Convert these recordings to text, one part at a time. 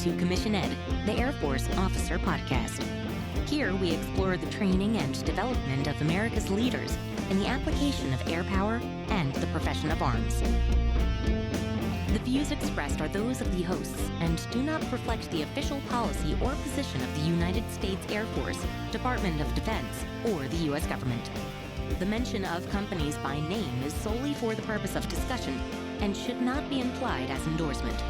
to Commission Ed, the Air Force Officer Podcast. Here we explore the training and development of America's leaders in the application of air power and the profession of arms. The views expressed are those of the hosts and do not reflect the official policy or position of the United States Air Force, Department of Defense, or the U.S. government. The mention of companies by name is solely for the purpose of discussion and should not be implied as endorsement.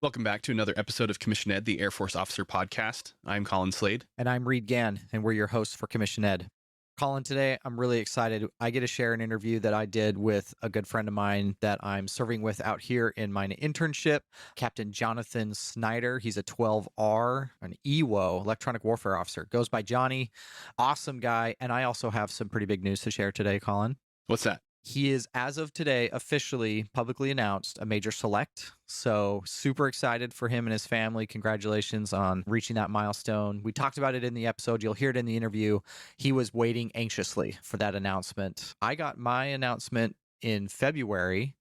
Welcome back to another episode of Commission Ed, the Air Force Officer Podcast. I'm Colin Slade. And I'm Reed Gann, and we're your hosts for Commission Ed. Colin, today I'm really excited. I get to share an interview that I did with a good friend of mine that I'm serving with out here in my internship, Captain Johnny Snyder. He's a 12R, an EWO, electronic warfare officer. Goes by Johnny. Awesome guy. And I also have some pretty big news to share today, Colin. What's that? He is, as of today, officially publicly announced a Major Select. So super excited for him and his family. Congratulations on reaching that milestone. We talked about it in the episode. You'll hear it in the interview. He was waiting anxiously for that announcement. I got my announcement in February,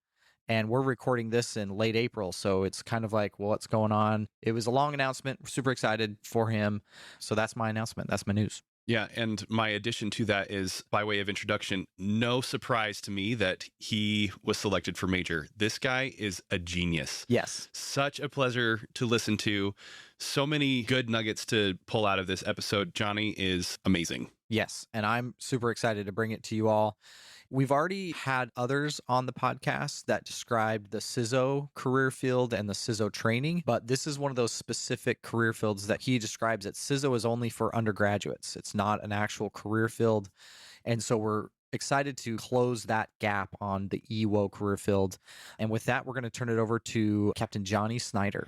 and we're recording this in late April. So it's kind of like, well, what's going on? It was a long announcement. We're super excited for him. So that's my announcement. That's my news. Yeah, and my addition to that is, by way of introduction, no surprise to me that he was selected for Major. This guy is a genius. Yes. Such a pleasure to listen to. So many good nuggets to pull out of this episode. Johnny is amazing. Yes, and I'm super excited to bring it to you all. We've already had others on the podcast that described the CISO career field and the CISO training, but this is one of those specific career fields that he describes that CISO is only for undergraduates. It's not an actual career field. And so we're excited to close that gap on the EWO career field. And with that, we're going to turn it over to Captain Johnny Snyder.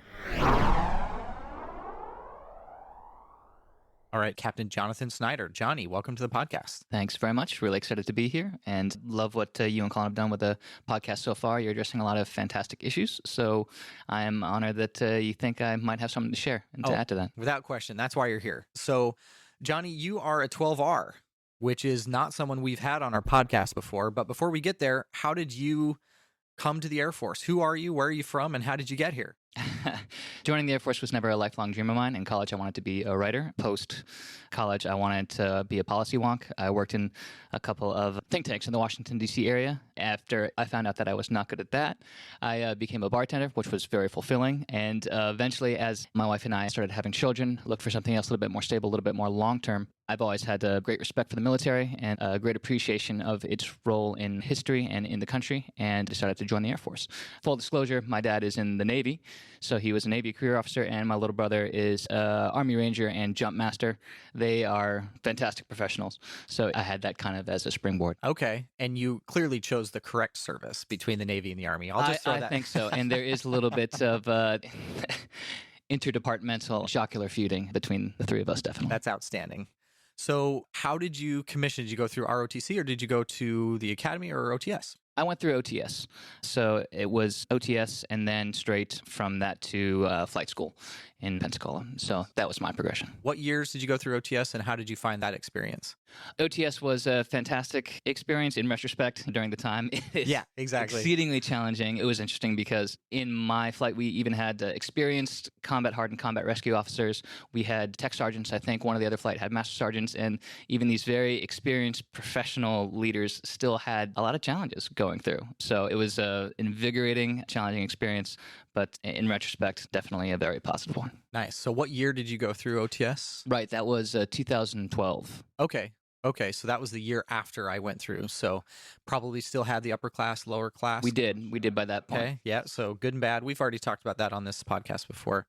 All right, Captain Johnny Snyder. Johnny, welcome to the podcast. Thanks very much. Really excited to be here and love what you and Colin have done with the podcast so far. You're addressing a lot of fantastic issues. So I am honored that you think I might have something to share and to add to that. Without question. That's why you're here. So, Johnny, you are a 12R, which is not someone we've had on our podcast before. But before we get there, how did you come to the Air Force? Who are you? Where are you from? And how did you get here? Joining the Air Force was never a lifelong dream of mine. In college, I wanted to be a writer. Post-college, I wanted to be a policy wonk. I worked in a couple of think tanks in the Washington, D.C. area. After I found out that I was not good at that, I became a bartender, which was very fulfilling. And eventually, as my wife and I started having children, looked for something else a little bit more stable, a little bit more long-term. I've always had a great respect for the military and a great appreciation of its role in history and in the country, and decided to join the Air Force. Full disclosure, my dad is in the Navy, so he was a Navy career officer, and my little brother is Army Ranger and Jump Master. They are fantastic professionals, so I had that kind of as a springboard. Okay, and you clearly chose the correct service between the Navy and the Army. I'll just throw that. I think so, and there is a little bit of interdepartmental jocular feuding between the three of us, definitely. That's outstanding. So how did you commission? Did you go through ROTC or did you go to the academy or OTS? I went through OTS. So it was OTS and then straight from that to flight school in Pensacola. So that was my progression. What years did you go through OTS and how did you find that experience? OTS was a fantastic experience in retrospect during the time. Yeah, exactly. Exceedingly challenging. It was interesting because in my flight, we even had experienced combat-hardened combat rescue officers. We had tech sergeants. I think one of the other flight had master sergeants. And even these very experienced professional leaders still had a lot of challenges going through. So it was an invigorating, challenging experience. But in retrospect, definitely a very positive one. Nice. So what year did you go through OTS? Right. That was 2012. Okay. So that was the year after I went through. So probably still had the upper class, lower class. We did by that point. Okay. Yeah. So good and bad. We've already talked about that on this podcast before.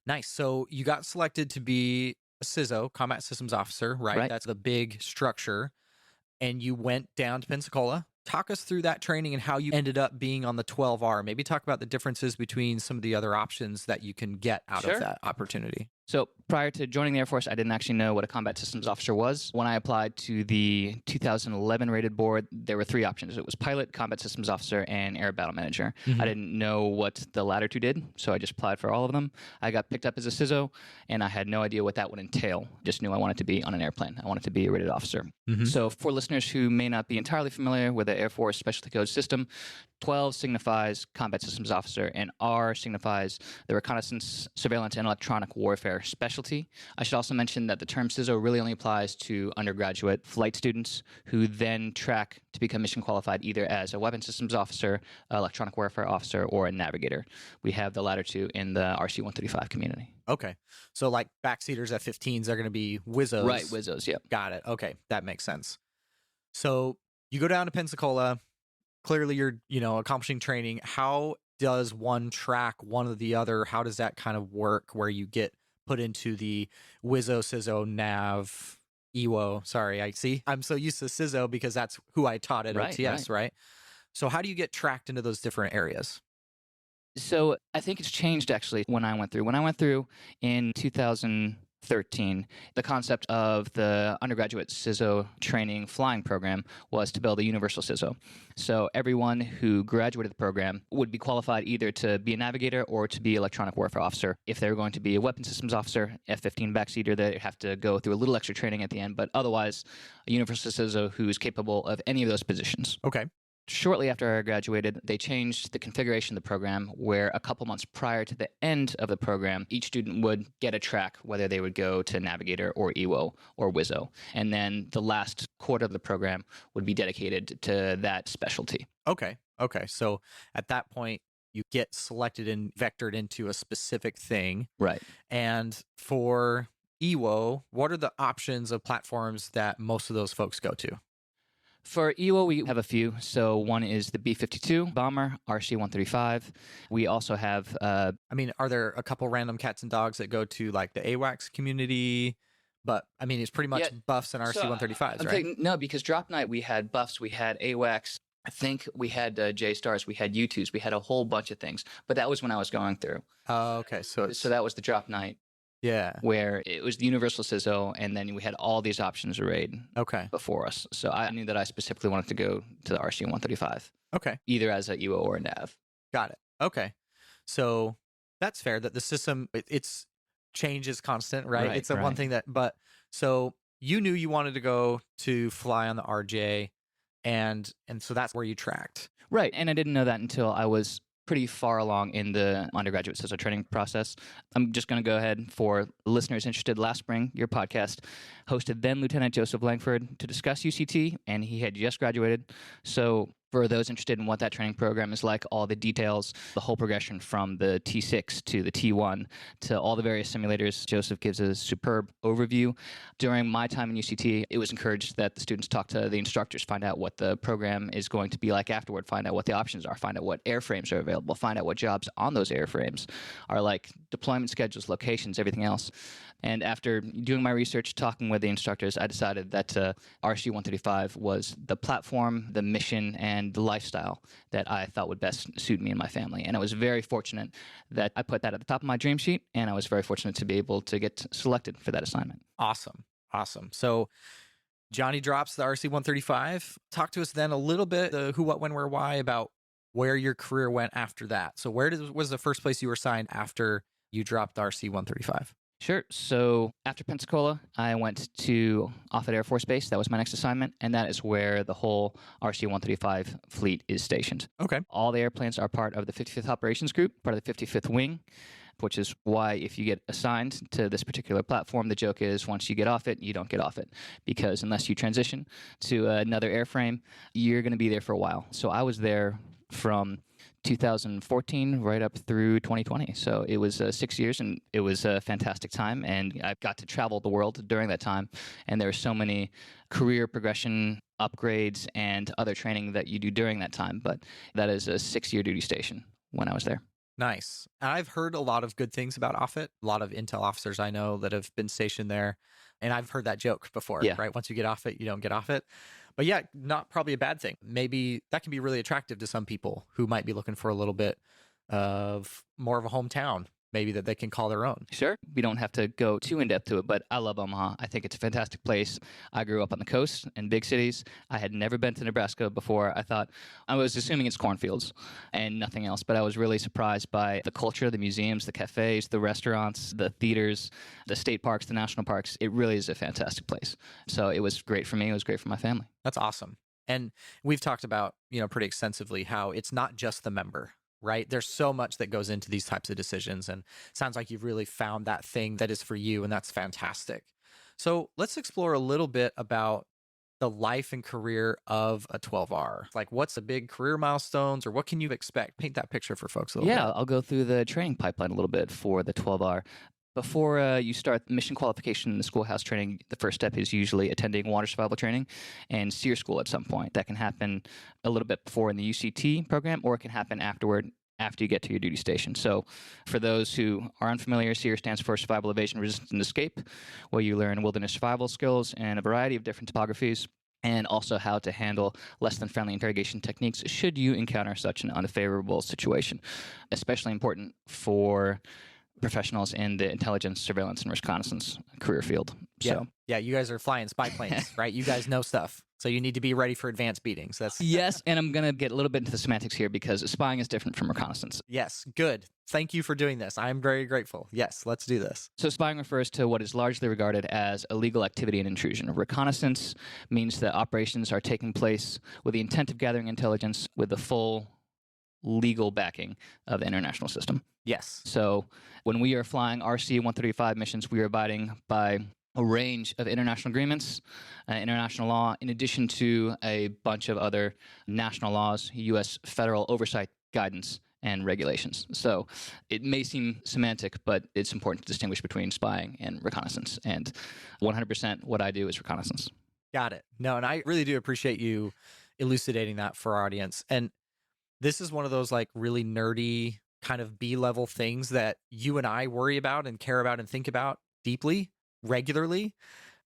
Nice. So you got selected to be a CISO, Combat Systems Officer, right? That's the big structure. And you went down to Pensacola. Talk us through that training and how you ended up being on the 12R. Maybe talk about the differences between some of the other options that you can get out of that opportunity. So prior to joining the Air Force, I didn't actually know what a combat systems officer was. When I applied to the 2011 rated board, there were 3 options. It was pilot, combat systems officer, and air battle manager. I didn't know what the latter 2 did, so I just applied for all of them. I got picked up as a CISO, and I had no idea what that would entail. Just knew I wanted to be on an airplane. I wanted to be a rated officer. So for listeners who may not be entirely familiar with the Air Force Specialty Code system, 12 signifies combat systems officer, and R signifies the reconnaissance, surveillance, and electronic warfare specialty. I should also mention that the term CISO really only applies to undergraduate flight students who then track to become mission qualified either as a weapons systems officer, electronic warfare officer, or a navigator. We have the latter 2 in the RC-135 community. Okay. So like backseaters F-15s are going to be WIZOs. Right, WIZOs, yep. Got it. Okay. That makes sense. So you go down to Pensacola. Clearly you're, accomplishing training. How does one track one or the other? How does that kind of work where you get put into the WIZO, CISO, NAV, EWO? Sorry, I'm so used to CISO because that's who I taught at OTS, right? So how do you get tracked into those different areas? So I think it's changed actually when I went through. When I went through in 2013, the concept of the undergraduate CISO training flying program was to build a universal CISO. So everyone who graduated the program would be qualified either to be a navigator or to be electronic warfare officer. If they were going to be a weapons systems officer, F-15 backseater, they have to go through a little extra training at the end, but otherwise a universal CISO who is capable of any of those positions. Okay. Shortly after I graduated, they changed the configuration of the program where a couple months prior to the end of the program, each student would get a track whether they would go to Navigator or EWO or WIZO. And then the last quarter of the program would be dedicated to that specialty. Okay. So at that point, you get selected and vectored into a specific thing. Right. And for EWO, what are the options of platforms that most of those folks go to? For EWO, we have a few. So one is the B-52 bomber, RC-135. We also have... are there a couple random cats and dogs that go to like the AWACS community? But it's pretty much buffs and RC-135s, right? No, because drop night, we had buffs, we had AWACS. I think we had J-stars, we had U2s, we had a whole bunch of things. But that was when I was going through. Oh, okay. So that was the drop night. Yeah. Where it was the universal CISO, and then we had all these options arrayed before us. So I knew that I specifically wanted to go to the RC-135. Okay. Either as a EWO or a NAV. Got it. Okay. So that's fair that the system, it's change is constant, right? It's one thing but so you knew you wanted to go to fly on the RJ, and so that's where you tracked. Right. And I didn't know that until I was pretty far along in the undergraduate CISO training process. I'm just going to go ahead for listeners interested. Last spring, your podcast hosted then Lieutenant Joseph Langford to discuss UCT, and he had just graduated. So for those interested in what that training program is like, all the details, the whole progression from the T6 to the T1 to all the various simulators, Joseph gives a superb overview. During my time in UCT, it was encouraged that the students talk to the instructors, find out what the program is going to be like afterward, find out what the options are, find out what airframes are available, find out what jobs on those airframes are like, deployment schedules, locations, everything else. And after doing my research, talking with the instructors, I decided that RC-135 was the platform, the mission, and the lifestyle that I thought would best suit me and my family. And I was very fortunate that I put that at the top of my dream sheet, and I was very fortunate to be able to get selected for that assignment. Awesome. So Johnny drops the RC-135. Talk to us then a little bit, the who, what, when, where, why, about where your career went after that. So where was the first place you were assigned after you dropped the RC-135? Sure. So after Pensacola, I went to Offutt Air Force Base. That was my next assignment, and that is where the whole RC-135 fleet is stationed. Okay. All the airplanes are part of the 55th Operations Group, part of the 55th Wing, which is why if you get assigned to this particular platform, the joke is once you get off it, you don't get off it, because unless you transition to another airframe, you're going to be there for a while. So I was there from 2014 right up through 2020. So it was 6 years, and it was a fantastic time. And I got to travel the world during that time. And there were so many career progression upgrades and other training that you do during that time. But that is a 6-year duty station when I was there. Nice. I've heard a lot of good things about Offutt. A lot of intel officers I know that have been stationed there. And I've heard that joke before, right? Once you get off it, you don't get off it. But yeah, not probably a bad thing. Maybe that can be really attractive to some people who might be looking for a little bit of more of a hometown maybe that they can call their own. Sure. We don't have to go too in-depth to it, but I love Omaha. I think it's a fantastic place. I grew up on the coast in big cities. I had never been to Nebraska before. I was assuming it's cornfields and nothing else, but I was really surprised by the culture, the museums, the cafes, the restaurants, the theaters, the state parks, the national parks. It really is a fantastic place. So it was great for me. It was great for my family. That's awesome. And we've talked about, pretty extensively how it's not just the member, right? There's so much that goes into these types of decisions, and it sounds like you've really found that thing that is for you, and that's fantastic. So let's explore a little bit about the life and career of a 12R. Like, what's the big career milestones, or what can you expect? Paint that picture for folks a little bit. Yeah, I'll go through the training pipeline a little bit for the 12R. Before you start mission qualification in the schoolhouse training, the first step is usually attending water survival training and SEER school at some point. That can happen a little bit before in the UCT program, or it can happen afterward, after you get to your duty station. So for those who are unfamiliar, SEER stands for Survival, Evasion, Resistance, and Escape, where you learn wilderness survival skills and a variety of different topographies, and also how to handle less than friendly interrogation techniques should you encounter such an unfavorable situation. Especially important for professionals in the intelligence, surveillance, and reconnaissance career field. Yeah, you guys are flying spy planes, right? You guys know stuff. So you need to be ready for advanced beatings. Yes, and I'm going to get a little bit into the semantics here because spying is different from reconnaissance. Yes, good. Thank you for doing this. I'm very grateful. Yes, let's do this. So spying refers to what is largely regarded as illegal activity and intrusion. Reconnaissance means that operations are taking place with the intent of gathering intelligence with the full legal backing of the international system. Yes. So when we are flying RC-135 missions, we are abiding by a range of international agreements, international law, in addition to a bunch of other national laws, U.S. federal oversight guidance, and regulations. So it may seem semantic, but it's important to distinguish between spying and reconnaissance. And 100% what I do is reconnaissance. Got it. No, and I really do appreciate you elucidating that for our audience. And this is one of those like really nerdy kind of B-level things that you and I worry about and care about and think about deeply, regularly.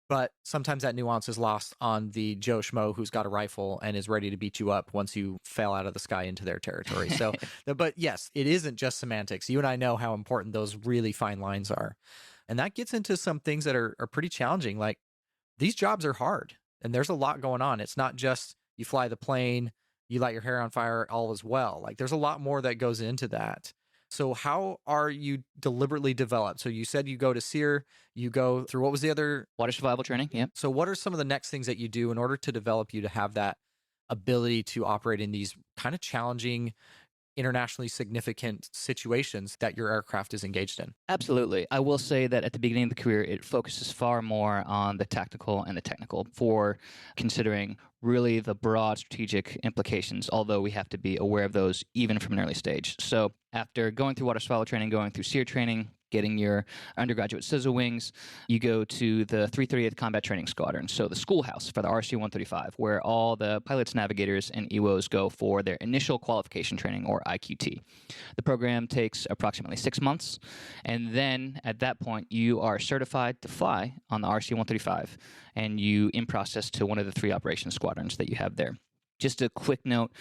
But sometimes that nuance is lost on the Joe Schmo who's got a rifle and is ready to beat you up once you fell out of the sky into their territory. So, but yes, it isn't just semantics. You and I know how important those really fine lines are. And that gets into some things that are pretty challenging. Like, these jobs are hard and there's a lot going on. It's not just you fly the plane, you light your hair on fire, all is well. Like, there's a lot more that goes into that. So how are you deliberately developed? So you said you go to SEER, you go through, what was the other? Water survival training, yeah. So what are some of the next things that you do in order to develop you to have that ability to operate in these kind of challenging, internationally significant situations that your aircraft is engaged in? Absolutely. I will say that at the beginning of the career, it focuses far more on the tactical and the technical for considering really the broad strategic implications, although we have to be aware of those even from an early stage. So after going through water survival training, going through SEER training, getting your undergraduate scissor wings, you go to the 338th Combat Training Squadron, so the schoolhouse for the RC-135, where all the pilots, navigators, and EWOs go for their initial qualification training, or IQT. The program takes approximately 6 months, and then at that point, you are certified to fly on the RC-135, and you in process to one of the 3 operations squadrons that you have there. Just a quick note,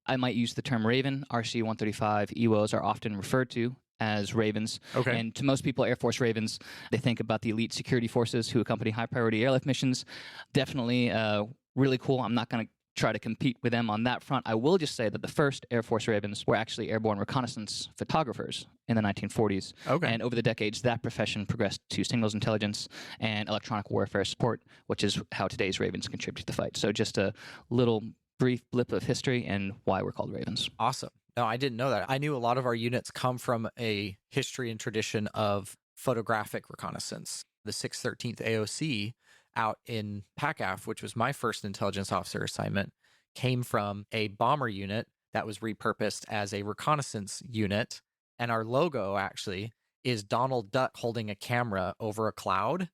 I might use the term Raven. RC-135 EWOs are often referred to as Ravens. Okay. And to most people, Air Force Ravens, they think about the elite security forces who accompany high-priority airlift missions. Definitely really cool. I'm not going to try to compete with them on that front. I will just say that the first Air Force Ravens were actually airborne reconnaissance photographers in the 1940s. Okay. And over the decades, that profession progressed to signals intelligence and electronic warfare support, which is how today's Ravens contribute to the fight. So just a little brief blip of history and why we're called Ravens. Awesome. No, I didn't know that. I knew a lot of our units come from a history and tradition of photographic reconnaissance. The 613th AOC out in PACAF, which was my first intelligence officer assignment, came from a bomber unit that was repurposed as a reconnaissance unit. And our logo actually is Donald Duck holding a camera over a cloud.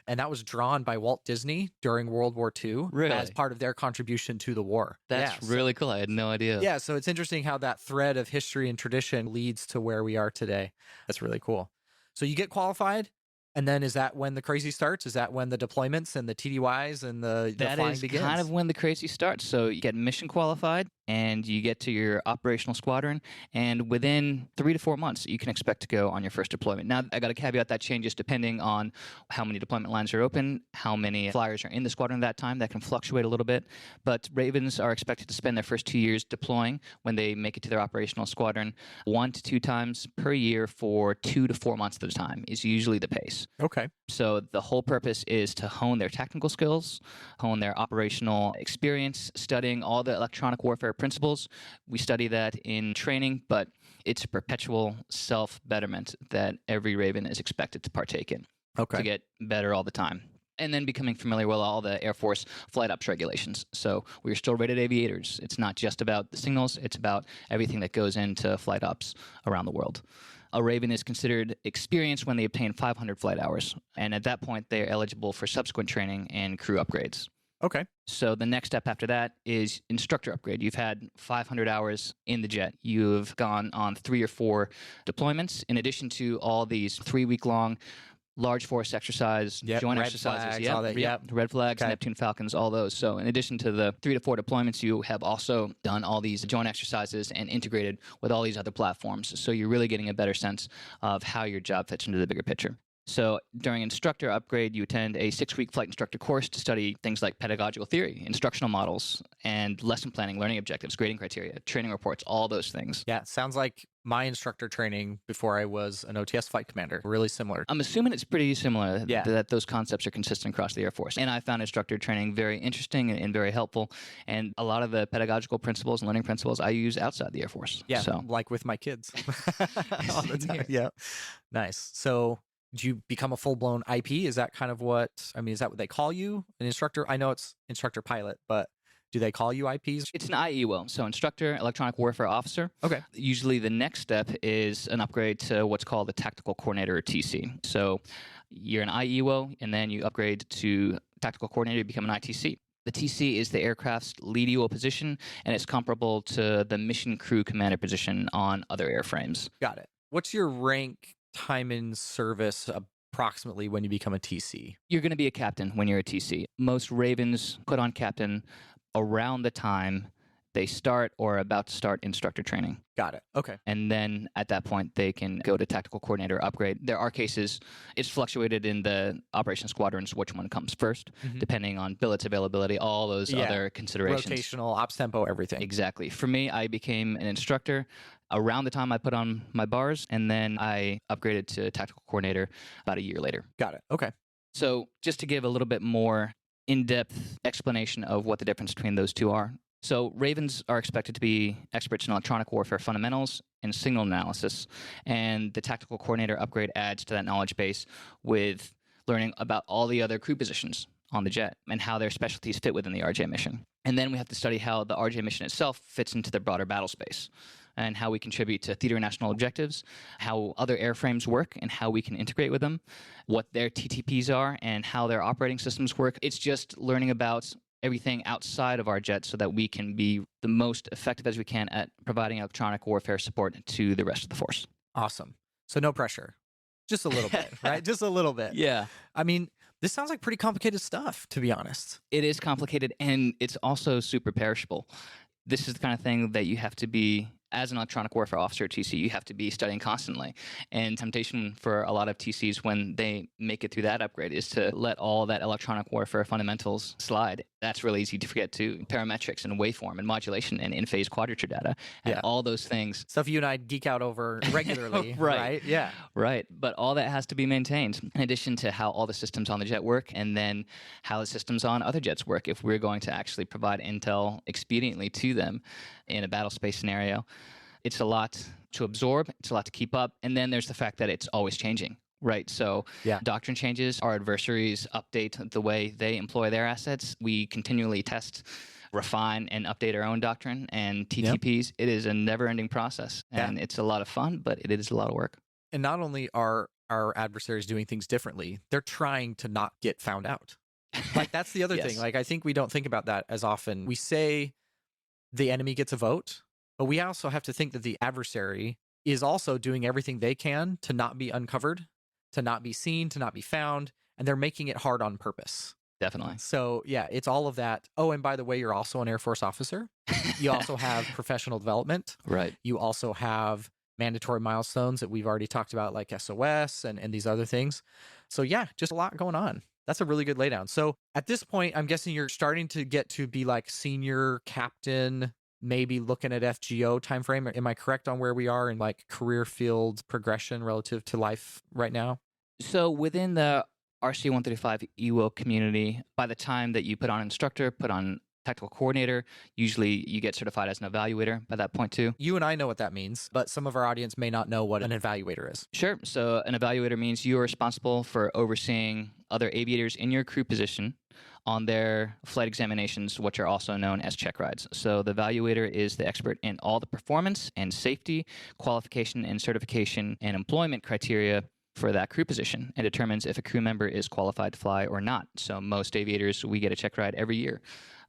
And that was drawn by Walt Disney during World War II as part of their contribution to the war. That's really cool. I had no idea. Yeah, so it's interesting how that thread of history and tradition leads to where we are today. That's really cool. So you get qualified, and then is that when the crazy starts? Is that when the deployments and the TDYs and the flying begins? That is kind of when the crazy starts. So you get mission qualified, and you get to your operational squadron, and within 3 to 4 months, you can expect to go on your first deployment. Now, I got to caveat that changes depending on how many deployment lines are open, how many flyers are in the squadron at that time. That can fluctuate a little bit, but Ravens are expected to spend their first 2 years deploying when they make it to their operational squadron 1 to 2 times per year for 2 to 4 months at a time is usually the pace. Okay. So the whole purpose is to hone their technical skills, hone their operational experience, studying all the electronic warfare principles. We study that in training, but it's a perpetual self-betterment that every Raven is expected to partake in to get better all the time. And then becoming familiar with all the Air Force flight ops regulations. So we're still rated aviators. It's not just about the signals, it's about everything that goes into flight ops around the world. A Raven is considered experienced when they obtain 500 flight hours. And at that point, they are eligible for subsequent training and crew upgrades. Okay. So the next step after that is instructor upgrade. You've had 500 hours in the jet. You've gone on 3 or 4 deployments, in addition to all these 3-week-long large force exercise, joint red exercises, flags, red flags, Okay. Neptune Falcons, all those. So in addition to the 3 to 4 deployments, you have also done all these joint exercises and integrated with all these other platforms. So you're really getting a better sense of how your job fits into the bigger picture. So during instructor upgrade, you attend a 6-week flight instructor course to study things like pedagogical theory, instructional models, and lesson planning, learning objectives, grading criteria, training reports, all those things. Yeah, sounds like my instructor training before I was an OTS flight commander. Really similar. I'm assuming it's pretty similar, Yeah. that those concepts are consistent across the Air Force. And I found instructor training very interesting and very helpful. And a lot of the pedagogical principles and learning principles I use outside the Air Force. Yeah, So like with my kids all the time. Yeah. Nice. So do you become a full-blown IP? Is that kind of what, I mean, is that what they call you? An instructor? I know it's instructor pilot, but do they call you IPs? it's an IEWO, so Instructor Electronic Warfare Officer. Okay. Usually the next step is an upgrade to what's called a Tactical Coordinator, or TC. So you're an IEWO, and then you upgrade to Tactical Coordinator to become an ITC. The TC is the aircraft's lead EWO position, and it's comparable to the Mission Crew Commander position on other airframes. Got it. What's your rank, time in service approximately when you become a TC? You're going to be a captain when you're a TC. Most Ravens put on captain around the time they start or are about to start instructor training. Got it. Okay. And then at that point, they can go to tactical coordinator upgrade. There are cases, it's fluctuated in the operations squadrons, which one comes first, depending on billets availability, all those other considerations. Rotational, ops tempo, everything. Exactly. For me, I became an instructor around the time I put on my bars, and then I upgraded to tactical coordinator about a year later. Got it. Okay. So just to give a little bit more in-depth explanation of what the difference between those two are. So Ravens are expected to be experts in electronic warfare fundamentals and signal analysis, and the tactical coordinator upgrade adds to that knowledge base with learning about all the other crew positions on the jet and how their specialties fit within the RJ mission. And then we have to study how the RJ mission itself fits into the broader battle space and how we contribute to theater national objectives, how other airframes work and how we can integrate with them, what their TTPs are and how their operating systems work. It's just learning about everything outside of our jet so that we can be the most effective as we can at providing electronic warfare support to the rest of the force. Awesome. So no pressure. Just a little bit, right? Just a little bit. Yeah. I mean, this sounds like pretty complicated stuff, to be honest. It is complicated, and it's also super perishable. This is the kind of thing that you have to be, as an electronic warfare officer at TC, you have to be studying constantly. And temptation for a lot of TCs when they make it through that upgrade is to let all that electronic warfare fundamentals slide. That's really easy to forget too. Parametrics and waveform and modulation and in-phase quadrature data and all those things. Stuff you and I geek out over regularly, right? Yeah. Right. But all that has to be maintained in addition to how all the systems on the jet work and then how the systems on other jets work if we're going to actually provide intel expediently to them in a battle space scenario. It's a lot to absorb. It's a lot to keep up. And then there's the fact that it's always changing. Right. So doctrine changes, our adversaries update the way they employ their assets. We continually test, refine, and update our own doctrine and TTPs. Yep. It is a never-ending process, and it's a lot of fun, but it is a lot of work. And not only are our adversaries doing things differently, they're trying to not get found out. Like, that's the other thing. Like, I think we don't think about that as often. We say the enemy gets a vote, but we also have to think that the adversary is also doing everything they can to not be uncovered, to not be seen, to not be found, and they're making it hard on purpose. Definitely. So yeah, it's all of that. Oh, and by the way, you're also an Air Force officer. You also have professional development. Right. You also have mandatory milestones that we've already talked about, like SOS and these other things. So yeah, just a lot going on. That's a really good laydown. So at this point, I'm guessing you're starting to get to be like senior captain, maybe looking at FGO timeframe. Am I correct on where we are in like career field progression relative to life right now? So within the RC 135 EWO community, by the time that you put on instructor, put on technical coordinator, usually you get certified as an evaluator by that point too. You and I know what that means, but some of our audience may not know what an evaluator is. Sure. So an evaluator means you are responsible for overseeing other aviators in your crew position on their flight examinations, which are also known as check rides. So the evaluator is the expert in all the performance and safety, qualification and certification and employment criteria for that crew position and determines if a crew member is qualified to fly or not. So most aviators, we get a check ride every year.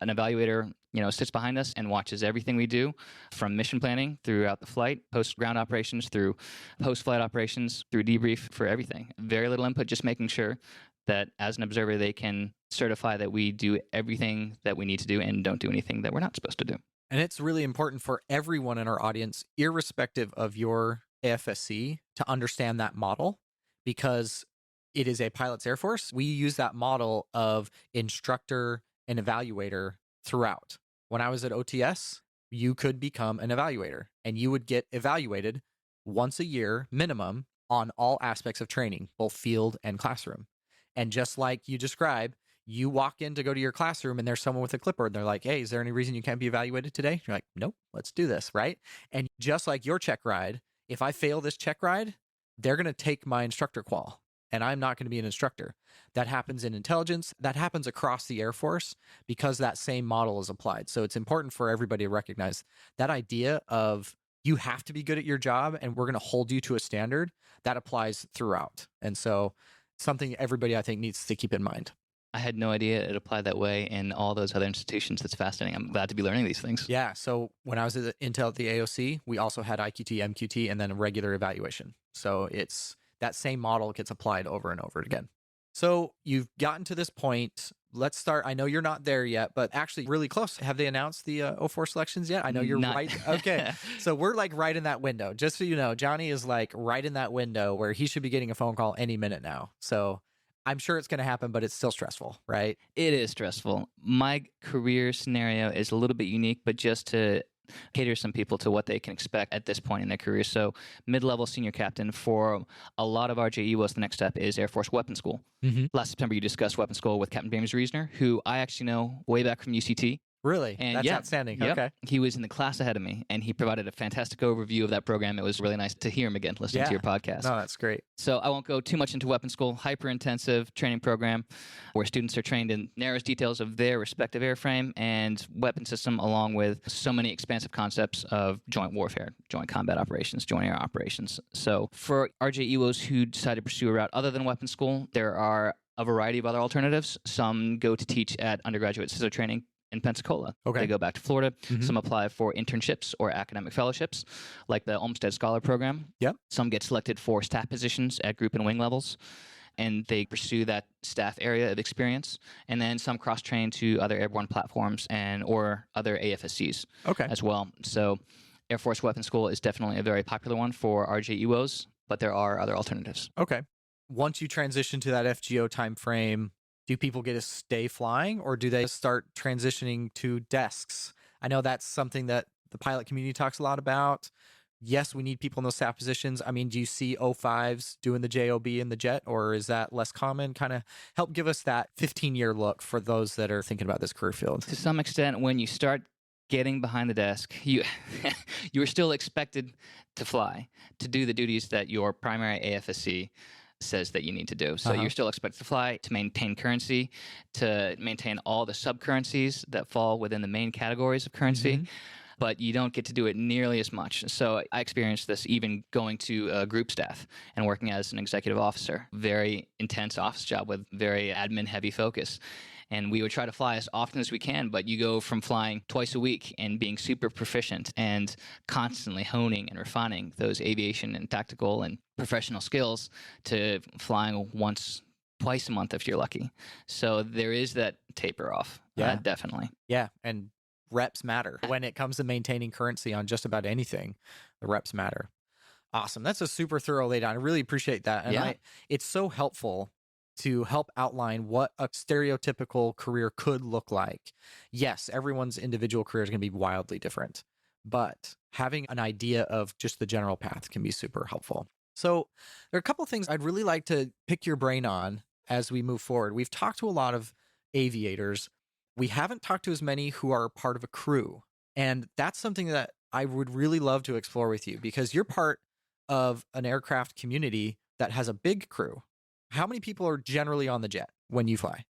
An evaluator, sits behind us and watches everything we do from mission planning throughout the flight, post-ground operations, through post-flight operations, through debrief, for everything. Very little input, just making sure that as an observer, they can certify that we do everything that we need to do and don't do anything that we're not supposed to do. And it's really important for everyone in our audience, irrespective of your AFSC, to understand that model, because it is a pilot's Air Force. We use that model of instructor and evaluator throughout. When I was at OTS, you could become an evaluator and you would get evaluated once a year minimum on all aspects of training, both field and classroom. And just like you described, you walk in to go to your classroom and there's someone with a clipboard and they're like, hey, is there any reason you can't be evaluated today? You're like, nope, let's do this, right? And just like your check ride, if I fail this check ride, they're going to take my instructor qual and I'm not going to be an instructor. That happens in intelligence. That happens across the Air Force because that same model is applied. So it's important for everybody to recognize that idea of you have to be good at your job and we're going to hold you to a standard that applies throughout. And so something everybody, I think, needs to keep in mind. I had no idea it applied that way in all those other institutions. That's fascinating. I'm glad to be learning these things. Yeah. So when I was at Intel at the AOC, we also had IQT, MQT, and then a regular evaluation. So it's that same model gets applied over and over again. So you've gotten to this point. Let's start. I know you're not there yet, but actually really close. Have they announced the 04 selections yet? I know you're right. Okay. So we're like right in that window. Just so you know, Johnny is like right in that window where he should be getting a phone call any minute now. So I'm sure it's going to happen, but it's still stressful, right? It is stressful. My career scenario is a little bit unique, but just to cater some people to what they can expect at this point in their career. So mid-level senior captain for a lot of RJEWOs, the next step is Air Force Weapons School. Mm-hmm. Last September, you discussed weapons school with Captain James Reasoner, who I actually know way back from UCT. Really? And that's yeah, outstanding. Yep. Okay. He was in the class ahead of me, and he provided a fantastic overview of that program. It was really nice to hear him again, listening to your podcast. No, that's great. So I won't go too much into weapons school. Hyper-intensive training program where students are trained in narrowest details of their respective airframe and weapon system, along with so many expansive concepts of joint warfare, joint combat operations, joint air operations. So for RJEWOs who decide to pursue a route other than weapons school, there are a variety of other alternatives. Some go to teach at undergraduate CISO training in Pensacola. Okay. They go back to Florida. Mm-hmm. Some apply for internships or academic fellowships, like the Olmsted Scholar Program. Yep. Some get selected for staff positions at group and wing levels, and they pursue that staff area of experience. And then some cross-train to other airborne platforms and or other AFSCs as well. So Air Force Weapons School is definitely a very popular one for RJEWOs, but there are other alternatives. Okay. Once you transition to that FGO time frame, do people get to stay flying or do they start transitioning to desks? I know that's something that the pilot community talks a lot about. Yes, we need people in those staff positions. I mean, do you see O5s doing the JOB in the jet, or is that less common? Kind of help give us that 15-year look for those that are thinking about this career field. To some extent, when you start getting behind the desk, you are still expected to fly, to do the duties that your primary AFSC says that you need to do. So you're still expected to fly, to maintain currency, to maintain all the sub-currencies that fall within the main categories of currency. Mm-hmm. But you don't get to do it nearly as much. So I experienced this even going to group staff and working as an executive officer. Very intense office job with very admin-heavy focus. And we would try to fly as often as we can, but you go from flying twice a week and being super proficient and constantly honing and refining those aviation and tactical and professional skills to flying once, twice a month if you're lucky. So there is that taper off. Yeah. Definitely. Yeah, and reps matter. When it comes to maintaining currency on just about anything, the reps matter. Awesome. That's a super thorough laydown. I really appreciate that. And it's so helpful to help outline what a stereotypical career could look like. Yes, everyone's individual career is going to be wildly different, but having an idea of just the general path can be super helpful. So there are a couple of things I'd really like to pick your brain on as we move forward. We've talked to a lot of aviators. We haven't talked to as many who are part of a crew. And that's something that I would really love to explore with you, because you're part of an aircraft community that has a big crew. How many people are generally on the jet when you fly?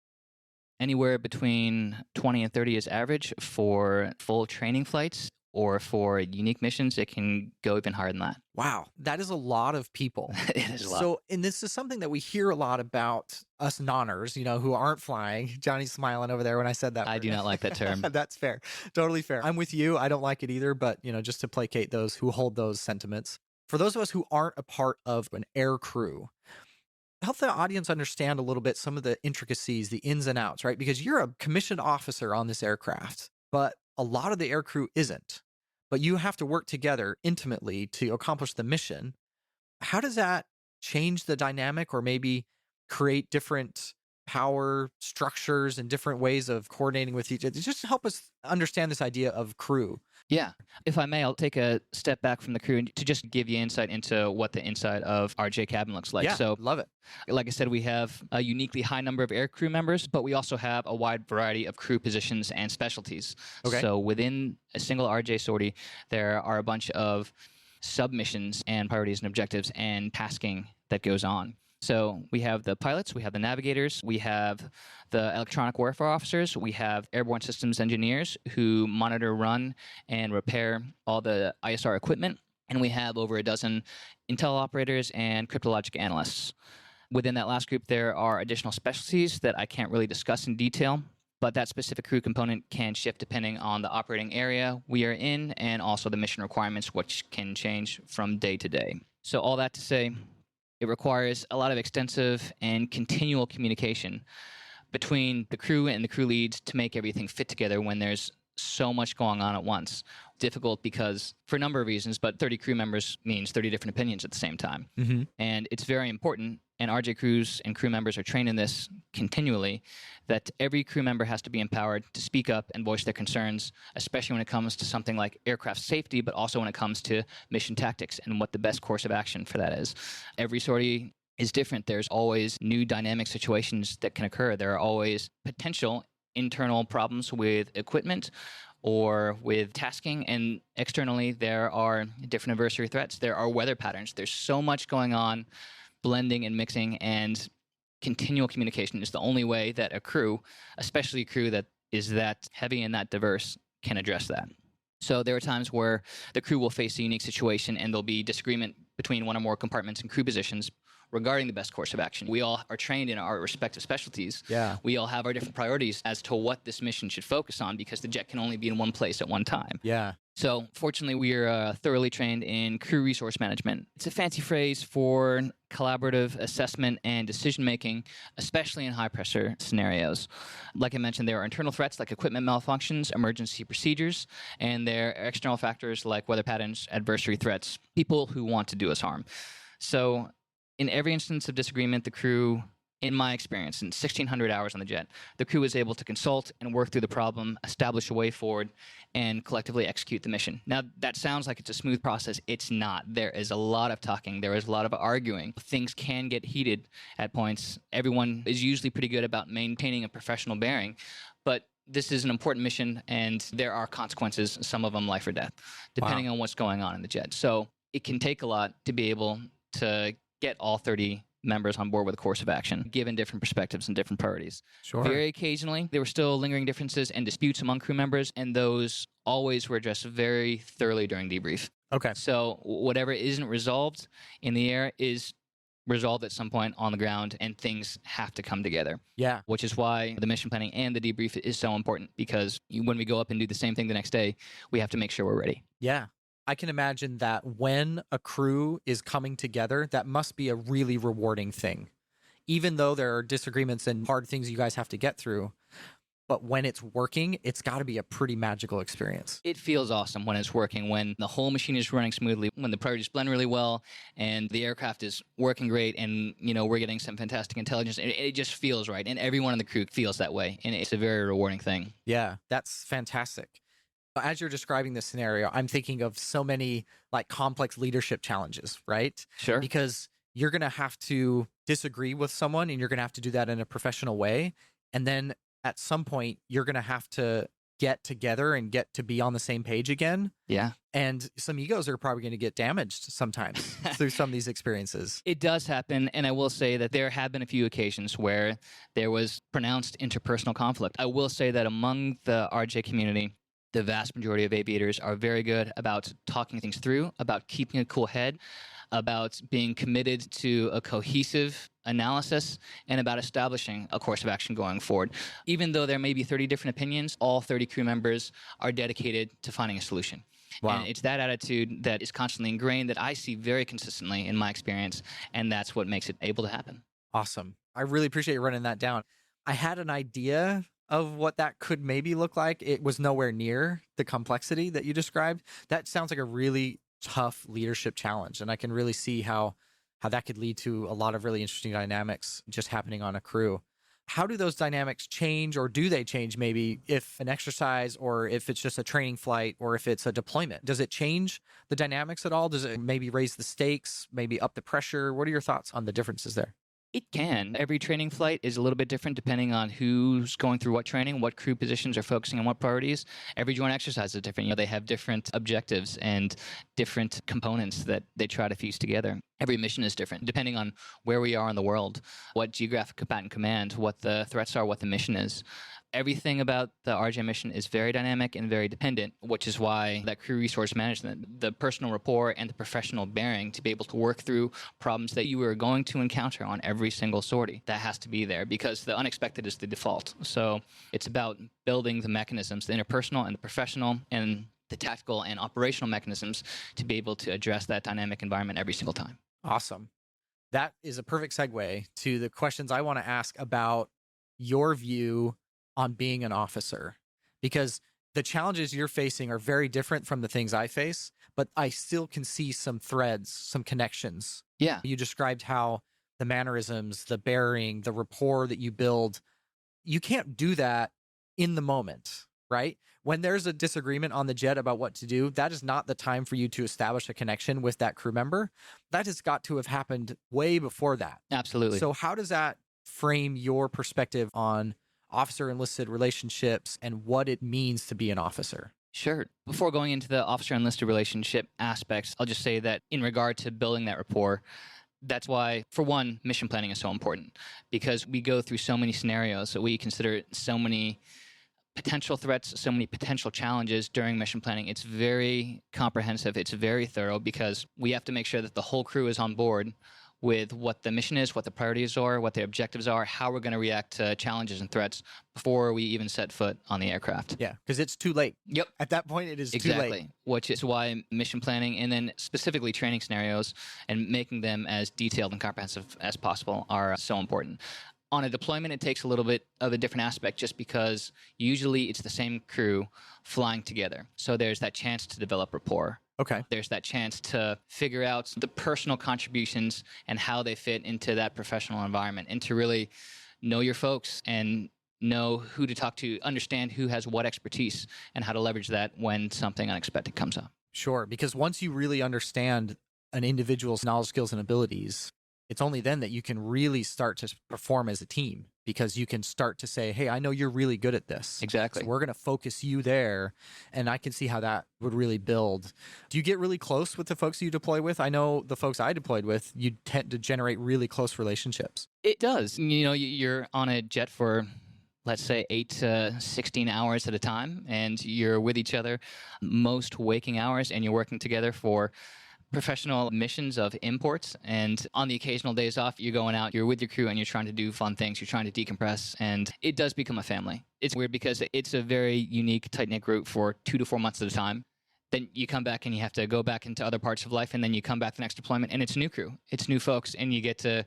Anywhere between 20 and 30 is average for full training flights, or for unique missions, it can go even higher than that. Wow, that is a lot of people. It is a lot. So, and this is something that we hear a lot about us nonners, who aren't flying. Johnny's smiling over there when I said that. I do not like that term. That's fair. Totally fair. I'm with you. I don't like it either, but, just to placate those who hold those sentiments. For those of us who aren't a part of an air crew, help the audience understand a little bit some of the intricacies, the ins and outs, right? Because you're a commissioned officer on this aircraft, but a lot of the air crew isn't. But you have to work together intimately to accomplish the mission. How does that change the dynamic, or maybe create different power structures and different ways of coordinating with each other? Just help us understand this idea of crew. Yeah. If I may, I'll take a step back from the crew to just give you insight into what the inside of our J cabin looks like. Yeah, so, love it. Like I said, we have a uniquely high number of air crew members, but we also have a wide variety of crew positions and specialties. Okay. So within a single RJ sortie, there are a bunch of submissions and priorities and objectives and tasking that goes on. So we have the pilots, we have the navigators, we have the electronic warfare officers, we have airborne systems engineers who monitor, run, and repair all the ISR equipment, and we have over a dozen intel operators and cryptologic analysts. Within that last group, there are additional specialties that I can't really discuss in detail, but that specific crew component can shift depending on the operating area we are in and also the mission requirements, which can change from day to day. So all that to say, it requires a lot of extensive and continual communication between the crew and the crew leads to make everything fit together when there's so much going on at once. Difficult because, for a number of reasons, but 30 crew members means 30 different opinions at the same time. Mm-hmm. And it's very important, and RJ crews and crew members are trained in this continually, that every crew member has to be empowered to speak up and voice their concerns, especially when it comes to something like aircraft safety, but also when it comes to mission tactics and what the best course of action for that is. Every sortie is different. There's always new dynamic situations that can occur. There are always potential internal problems with equipment or with tasking, and externally there are different adversary threats. There are weather patterns. There's so much going on, blending and mixing, and continual communication is the only way that a crew, especially a crew that is that heavy and that diverse, can address that. So there are times where the crew will face a unique situation and there'll be disagreement between one or more compartments and crew positions regarding the best course of action. We all are trained in our respective specialties. Yeah. We all have our different priorities as to what this mission should focus on, because the jet can only be in one place at one time. Yeah. So fortunately, we are thoroughly trained in crew resource management. It's a fancy phrase for collaborative assessment and decision-making, especially in high-pressure scenarios. Like I mentioned, there are internal threats like equipment malfunctions, emergency procedures, and there are external factors like weather patterns, adversary threats, people who want to do us harm. So in every instance of disagreement, the crew, in my experience, in 1,600 hours on the jet, the crew is able to consult and work through the problem, establish a way forward, and collectively execute the mission. Now, that sounds like it's a smooth process. It's not. There is a lot of talking. There is a lot of arguing. Things can get heated at points. Everyone is usually pretty good about maintaining a professional bearing, but this is an important mission, and there are consequences, some of them life or death, depending on what's going on in the jet. So it can take a lot to be able to get all 30 members on board with a course of action, given different perspectives and different priorities. Sure. Very occasionally, there were still lingering differences and disputes among crew members, and those always were addressed very thoroughly during debrief. Okay. So whatever isn't resolved in the air is resolved at some point on the ground, and things have to come together. Yeah. Which is why the mission planning and the debrief is so important, because when we go up and do the same thing the next day, we have to make sure we're ready. Yeah. I can imagine that when a crew is coming together, that must be a really rewarding thing. even though there are disagreements and hard things you guys have to get through, but when it's working, it's got to be a pretty magical experience. It feels awesome when it's working, when the whole machine is running smoothly, when the priorities blend really well, and the aircraft is working great, and we're getting some fantastic intelligence. It just feels right, and everyone in the crew feels that way, and it's a very rewarding thing. Yeah, that's fantastic. As you're describing this scenario, I'm thinking of so many like complex leadership challenges, right? Sure. Because you're going to have to disagree with someone, and you're going to have to do that in a professional way, and then at some point, you're going to have to get together and get to be on the same page again. Yeah. And some egos are probably going to get damaged sometimes through some of these experiences. It does happen. And I will say that there have been a few occasions where there was pronounced interpersonal conflict. I will say that among the RJ community, the vast majority of aviators are very good about talking things through, about keeping a cool head, about being committed to a cohesive analysis, and about establishing a course of action going forward. Even though there may be 30 different opinions, all 30 crew members are dedicated to finding a solution. Wow. And it's that attitude that is constantly ingrained that I see very consistently in my experience, and that's what makes it able to happen. Awesome. I really appreciate you running that down. I had an idea of what that could maybe look like. It was nowhere near the complexity that you described. That sounds like a really tough leadership challenge, and I can really see how that could lead to a lot of really interesting dynamics just happening on a crew. How do those dynamics change, or do they change maybe if an exercise, or if it's just a training flight, or if it's a deployment? Does it change the dynamics at all? Does it maybe raise the stakes, maybe up the pressure? What are your thoughts on the differences there? It can. Every training flight is a little bit different depending on who's going through what training, what crew positions are focusing on what priorities. Every joint exercise is different. They have different objectives and different components that they try to fuse together. Every mission is different depending on where we are in the world, what geographic combatant command, what the threats are, what the mission is. Everything about the RJ mission is very dynamic and very dependent, which is why that crew resource management, the personal rapport and the professional bearing to be able to work through problems that you are going to encounter on every single sortie, that has to be there because the unexpected is the default. So it's about building the mechanisms, the interpersonal and the professional and the tactical and operational mechanisms to be able to address that dynamic environment every single time. Awesome. That is a perfect segue to the questions I want to ask about your view on being an officer, because the challenges you're facing are very different from the things I face, but I still can see some threads, some connections. Yeah. You described how the mannerisms, the bearing, the rapport that you build, you can't do that in the moment, right? When there's a disagreement on the jet about what to do, that is not the time for you to establish a connection with that crew member. That has got to have happened way before that. Absolutely. So how does that frame your perspective on officer-enlisted relationships and what it means to be an officer? Sure. Before going into the officer-enlisted relationship aspects, I'll just say that in regard to building that rapport, that's why, for one, mission planning is so important, because we go through so many scenarios that we consider so many potential threats, so many potential challenges during mission planning. It's very comprehensive. It's very thorough because we have to make sure that the whole crew is on board with what the mission is, what the priorities are, what the objectives are, how we're going to react to challenges and threats before we even set foot on the aircraft. Yeah, because it's too late. Yep. At that point, it is too late. Exactly, which is why mission planning and then specifically training scenarios and making them as detailed and comprehensive as possible are so important. On a deployment, it takes a little bit of a different aspect just because usually it's the same crew flying together. So there's that chance to develop rapport. Okay. There's that chance to figure out the personal contributions and how they fit into that professional environment and to really know your folks and know who to talk to, understand who has what expertise and how to leverage that when something unexpected comes up. Sure, because once you really understand an individual's knowledge, skills, and abilities, it's only then that you can really start to perform as a team, because you can start to say, hey, I know you're really good at this. Exactly. So we're going to focus you there. And I can see how that would really build. Do you get really close with the folks you deploy with? I know the folks I deployed with, you tend to generate really close relationships. It does. You know, you're on a jet for, let's say, 8 to 16 hours at a time, and you're with each other most waking hours, and you're working together for professional missions of imports, and on the occasional days off, you're going out, you're with your crew, and you're trying to do fun things, you're trying to decompress, and it does become a family. It's weird because it's a very unique, tight-knit group for 2 to 4 months at a time. then you come back and you have to go back into other parts of life, and then you come back the next deployment and it's a new crew, it's new folks, and you get to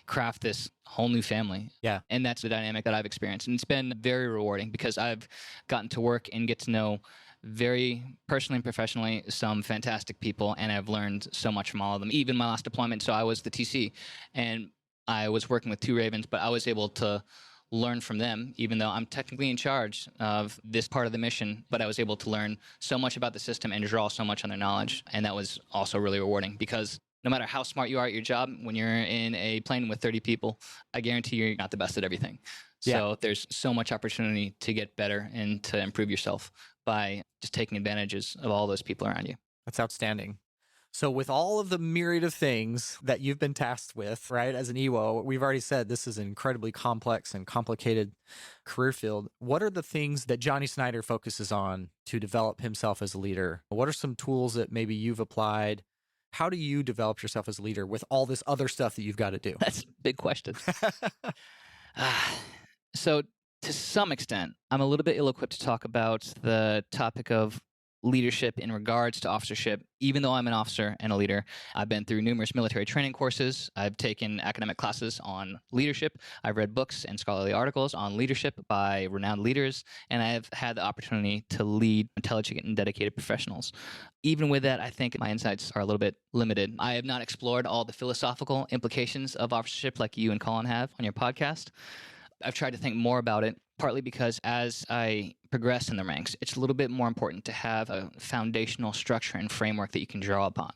craft this whole new family. Yeah. And that's the dynamic that I've experienced. And it's been very rewarding because I've gotten to work and get to know very personally and professionally some fantastic people, and I've learned so much from all of them. Even my last deployment, so I was the TC, and I was working with 2 Ravens, but I was able to learn from them, even though I'm technically in charge of this part of the mission, but I was able to learn so much about the system and draw so much on their knowledge. And that was also really rewarding because no matter how smart you are at your job, when you're in a plane with 30 people, I guarantee you're not the best at everything. So there's so much opportunity to get better and to improve yourself by just taking advantages of all those people around you. That's outstanding. So with all of the myriad of things that you've been tasked with, right, as an EWO, we've already said this is an incredibly complex and complicated career field. What are the things that Johnny Snyder focuses on to develop himself as a leader? What are some tools that maybe you've applied? How do you develop yourself as a leader with all this other stuff that you've got to do? That's a big question. So to some extent, I'm a little bit ill-equipped to talk about the topic of leadership in regards to officership, even though I'm an officer and a leader. I've been through numerous military training courses. I've taken academic classes on leadership. I've read books and scholarly articles on leadership by renowned leaders, and I've had the opportunity to lead intelligent and dedicated professionals. Even with that, I think my insights are a little bit limited. I have not explored all the philosophical implications of officership like you and Colin have on your podcast. I've tried to think more about it, partly because as I progress in the ranks, it's a little bit more important to have a foundational structure and framework that you can draw upon,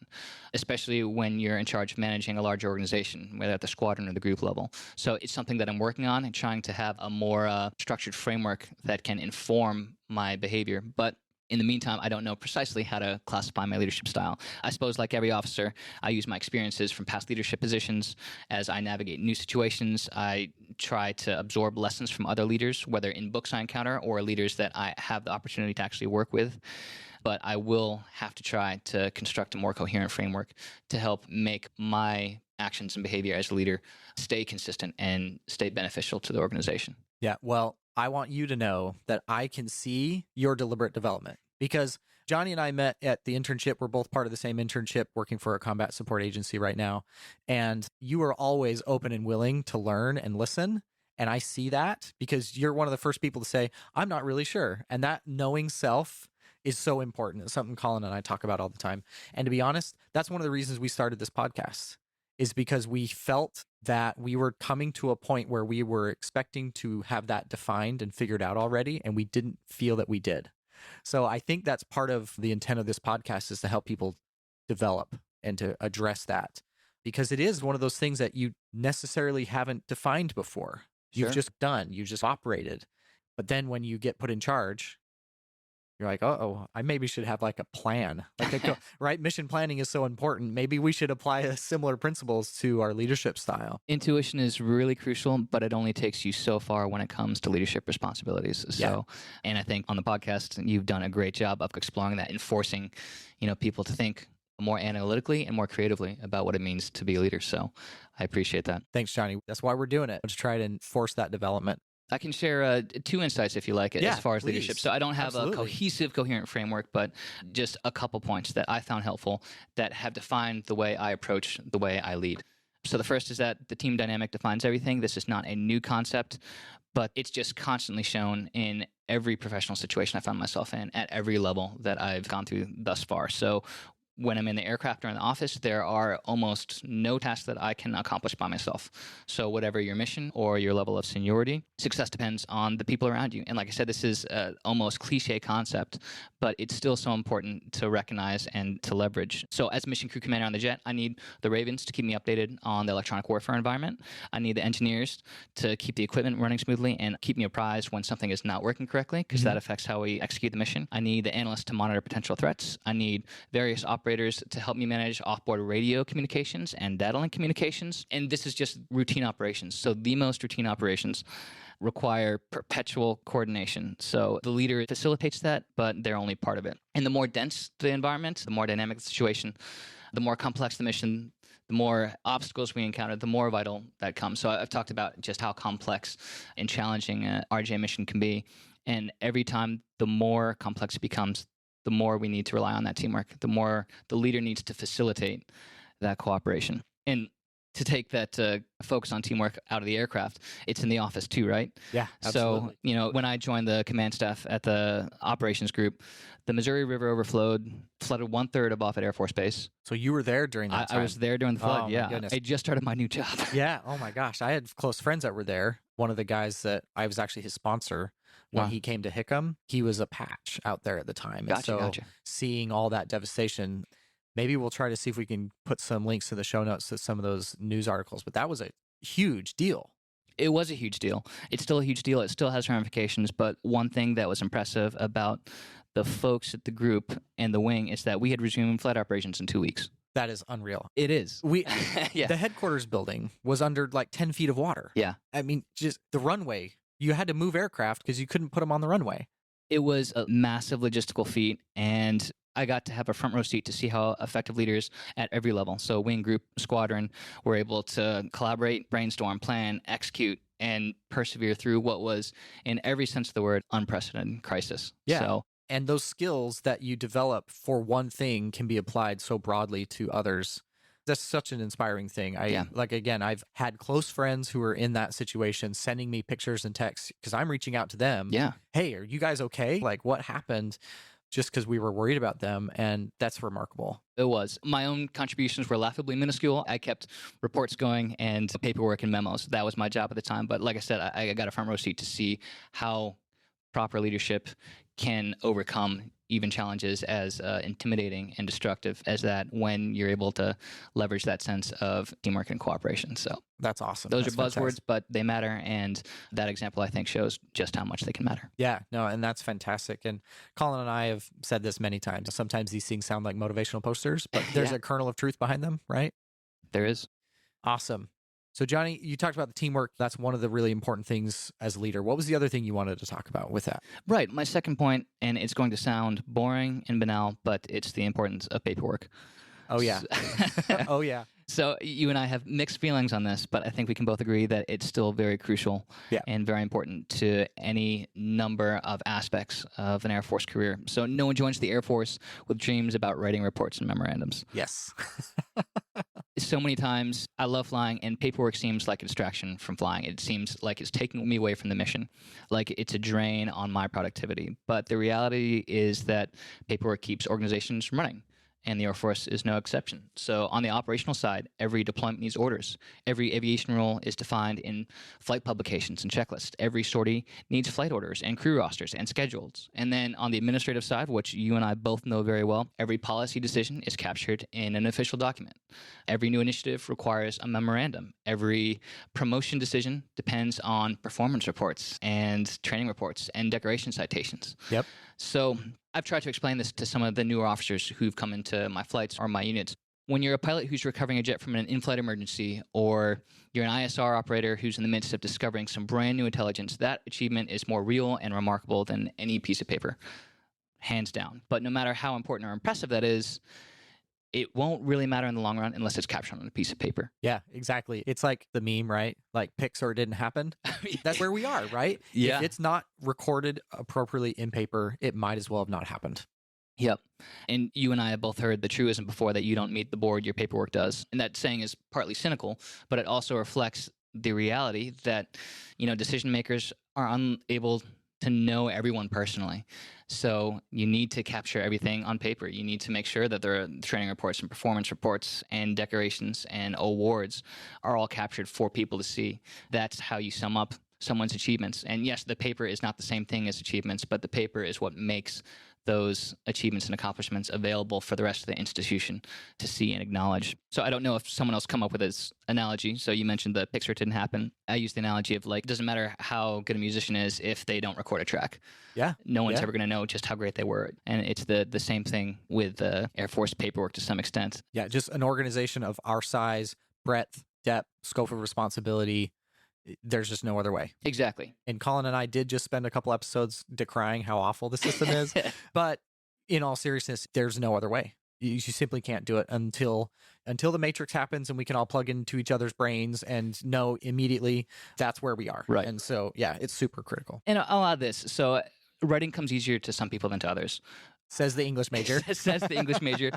especially when you're in charge of managing a large organization, whether at the squadron or the group level. So it's something that I'm working on and trying to have a more structured framework that can inform my behavior. But in the meantime, I don't know precisely how to classify my leadership style. I suppose, like every officer, I use my experiences from past leadership positions. As I navigate new situations, I try to absorb lessons from other leaders, whether in books I encounter or leaders that I have the opportunity to actually work with. But I will have to try to construct a more coherent framework to help make my actions and behavior as a leader stay consistent and stay beneficial to the organization. Yeah, well, I want you to know that I can see your deliberate development because Johnny and I met at the internship. We're both part of the same internship working for a combat support agency right now. And you are always open and willing to learn and listen. And I see that because you're one of the first people to say, I'm not really sure. And that knowing self is so important. It's something Colin and I talk about all the time. And to be honest, that's one of the reasons we started this podcast, is because we felt that we were coming to a point where we were expecting to have that defined and figured out already, and we didn't feel that we did. So I think that's part of the intent of this podcast, is to help people develop and to address that, because it is one of those things that you necessarily haven't defined before. You've just done, you just operated. But then when you get put in charge, you're like, oh, I maybe should have like a plan, right? Mission planning is so important. Maybe we should apply similar principles to our leadership style. Intuition is really crucial, but it only takes you so far when it comes to leadership responsibilities. So, and I think on the podcast, you've done a great job of exploring that and forcing, people to think more analytically and more creatively about what it means to be a leader. So I appreciate that. Thanks, Johnny. That's why we're doing it, to try to enforce that development. I can share 2 insights if you like it, as far as leadership. So I don't have a cohesive, coherent framework, but just a couple points that I found helpful that have defined the way I approach the way I lead. So the first is that the team dynamic defines everything. This is not a new concept, but it's just constantly shown in every professional situation I found myself in at every level that I've gone through thus far. So when I'm in the aircraft or in the office, there are almost no tasks that I can accomplish by myself. So whatever your mission or your level of seniority, success depends on the people around you. And like I said, this is an almost cliche concept, but it's still so important to recognize and to leverage. So as mission crew commander on the jet, I need the Ravens to keep me updated on the electronic warfare environment. I need the engineers to keep the equipment running smoothly and keep me apprised when something is not working correctly, because that affects how we execute the mission. I need the analysts to monitor potential threats. I need various operators to help me manage offboard radio communications and data link communications. And this is just routine operations. So the most routine operations require perpetual coordination. So the leader facilitates that, but they're only part of it. And the more dense the environment, the more dynamic the situation, the more complex the mission, the more obstacles we encounter, the more vital that comes. So I've talked about just how complex and challenging an RJ mission can be. And every time, the more complex it becomes, the more we need to rely on that teamwork, the more the leader needs to facilitate that cooperation. And to take that focus on teamwork out of the aircraft, it's in the office too, right? Yeah, absolutely. So, you know, when I joined the command staff at the operations group, the Missouri River overflowed, flooded 1/3 of Offutt Air Force Base. So you were there during that time? I was there during the flood, Oh, my yeah. goodness. I just started my new job. Yeah. Oh my gosh. I had close friends that were there. One of the guys that I was actually his sponsor when Wow. he came to Hickam, he was a patch out there at the time. And Gotcha, so gotcha. seeing all that devastation, maybe we'll try to see if we can put some links to the show notes to some of those news articles. But that was a huge deal. It was a huge deal. It's still a huge deal. It still has ramifications. But one thing that was impressive about the folks at the group and the wing is that we had resumed flight operations in 2 weeks. That is unreal. It is. We Yeah. The headquarters building was under like 10 feet of water. Yeah. I mean, just the runway. You had to move aircraft because you couldn't put them on the runway. It was a massive logistical feat, and I got to have a front row seat to see how effective leaders at every level, so wing, group, squadron, were able to collaborate, brainstorm, plan, execute, and persevere through what was, in every sense of the word, unprecedented crisis. Yeah. So, And those skills that you develop for one thing can be applied so broadly to others. That's such an inspiring thing. Yeah. Like, again, I've had close friends who are in that situation sending me pictures and texts because I'm reaching out to them. yeah. Hey, are you guys okay? Like, what happened? Just because we were worried about them. And that's remarkable. It was. My own contributions were laughably minuscule. I kept reports going and paperwork and memos. That was my job at the time. But like I said, I got a front row seat to see how proper leadership can overcome even challenges as intimidating and destructive as that when you're able to leverage that sense of teamwork and cooperation. So That's awesome. those That's are buzzwords, fantastic. but they matter. And that example, I think, shows just how much they can matter. Yeah, no, and that's fantastic. And Colin and I have said this many times. Sometimes these things sound like motivational posters, but there's Yeah. a kernel of truth behind them, right? There is. Awesome. So, Johnny, you talked about the teamwork. That's one of the really important things as a leader. What was the other thing you wanted to talk about with that? Right. My second point, and it's going to sound boring and banal, but it's the importance of paperwork. Oh, yeah. Oh, yeah. So you and I have mixed feelings on this, but I think we can both agree that it's still very crucial Yeah. and very important to any number of aspects of an Air Force career. So no one joins the Air Force with dreams about writing reports and memorandums. Yes. So many times I love flying, and paperwork seems like a distraction from flying. It seems like it's taking me away from the mission, like it's a drain on my productivity. But the reality is that paperwork keeps organizations running, and the Air Force is no exception. So on the operational side, every deployment needs orders. Every aviation rule is defined in flight publications and checklists. Every sortie needs flight orders and crew rosters and schedules. And then on the administrative side, which you and I both know very well, every policy decision is captured in an official document. Every new initiative requires a memorandum. Every promotion decision depends on performance reports and training reports and decoration citations. Yep. So I've tried to explain this to some of the newer officers who've come into my flights or my units. When you're a pilot who's recovering a jet from an in-flight emergency, or you're an ISR operator who's in the midst of discovering some brand new intelligence, that achievement is more real and remarkable than any piece of paper, hands down. But no matter how important or impressive that is, it won't really matter in the long run unless it's captured on a piece of paper. Yeah, exactly. It's like the meme, right? Like pics or it didn't happen. That's where we are, right? Yeah. If it's not recorded appropriately in paper, it might as well have not happened. Yep. And you and I have both heard the truism before that you don't meet the board, your paperwork does. And that saying is partly cynical, but it also reflects the reality that, you know, decision makers are unable to know everyone personally. So you need to capture everything on paper. You need to make sure that there are training reports and performance reports and decorations and awards are all captured for people to see. That's how you sum up someone's achievements. And yes, the paper is not the same thing as achievements, but the paper is what makes those achievements and accomplishments available for the rest of the institution to see and acknowledge. So I don't know if someone else come up with this analogy. So you mentioned the picture didn't happen. I use the analogy of like, it doesn't matter how good a musician is if they don't record a track. Yeah. No one's Yeah. ever going to know just how great they were. And it's the same thing with Air Force paperwork to some extent. Yeah, just an organization of our size, breadth, depth, scope of responsibility. There's just no other way. Exactly. And Colin and I did just spend a couple episodes decrying how awful the system is. But in all seriousness, there's no other way. You simply can't do it until the matrix happens and we can all plug into each other's brains and know immediately that's where we are. Right. And so, yeah, it's super critical. And I'll add this. So writing comes easier to some people than to others. Says the English major. Says the English major.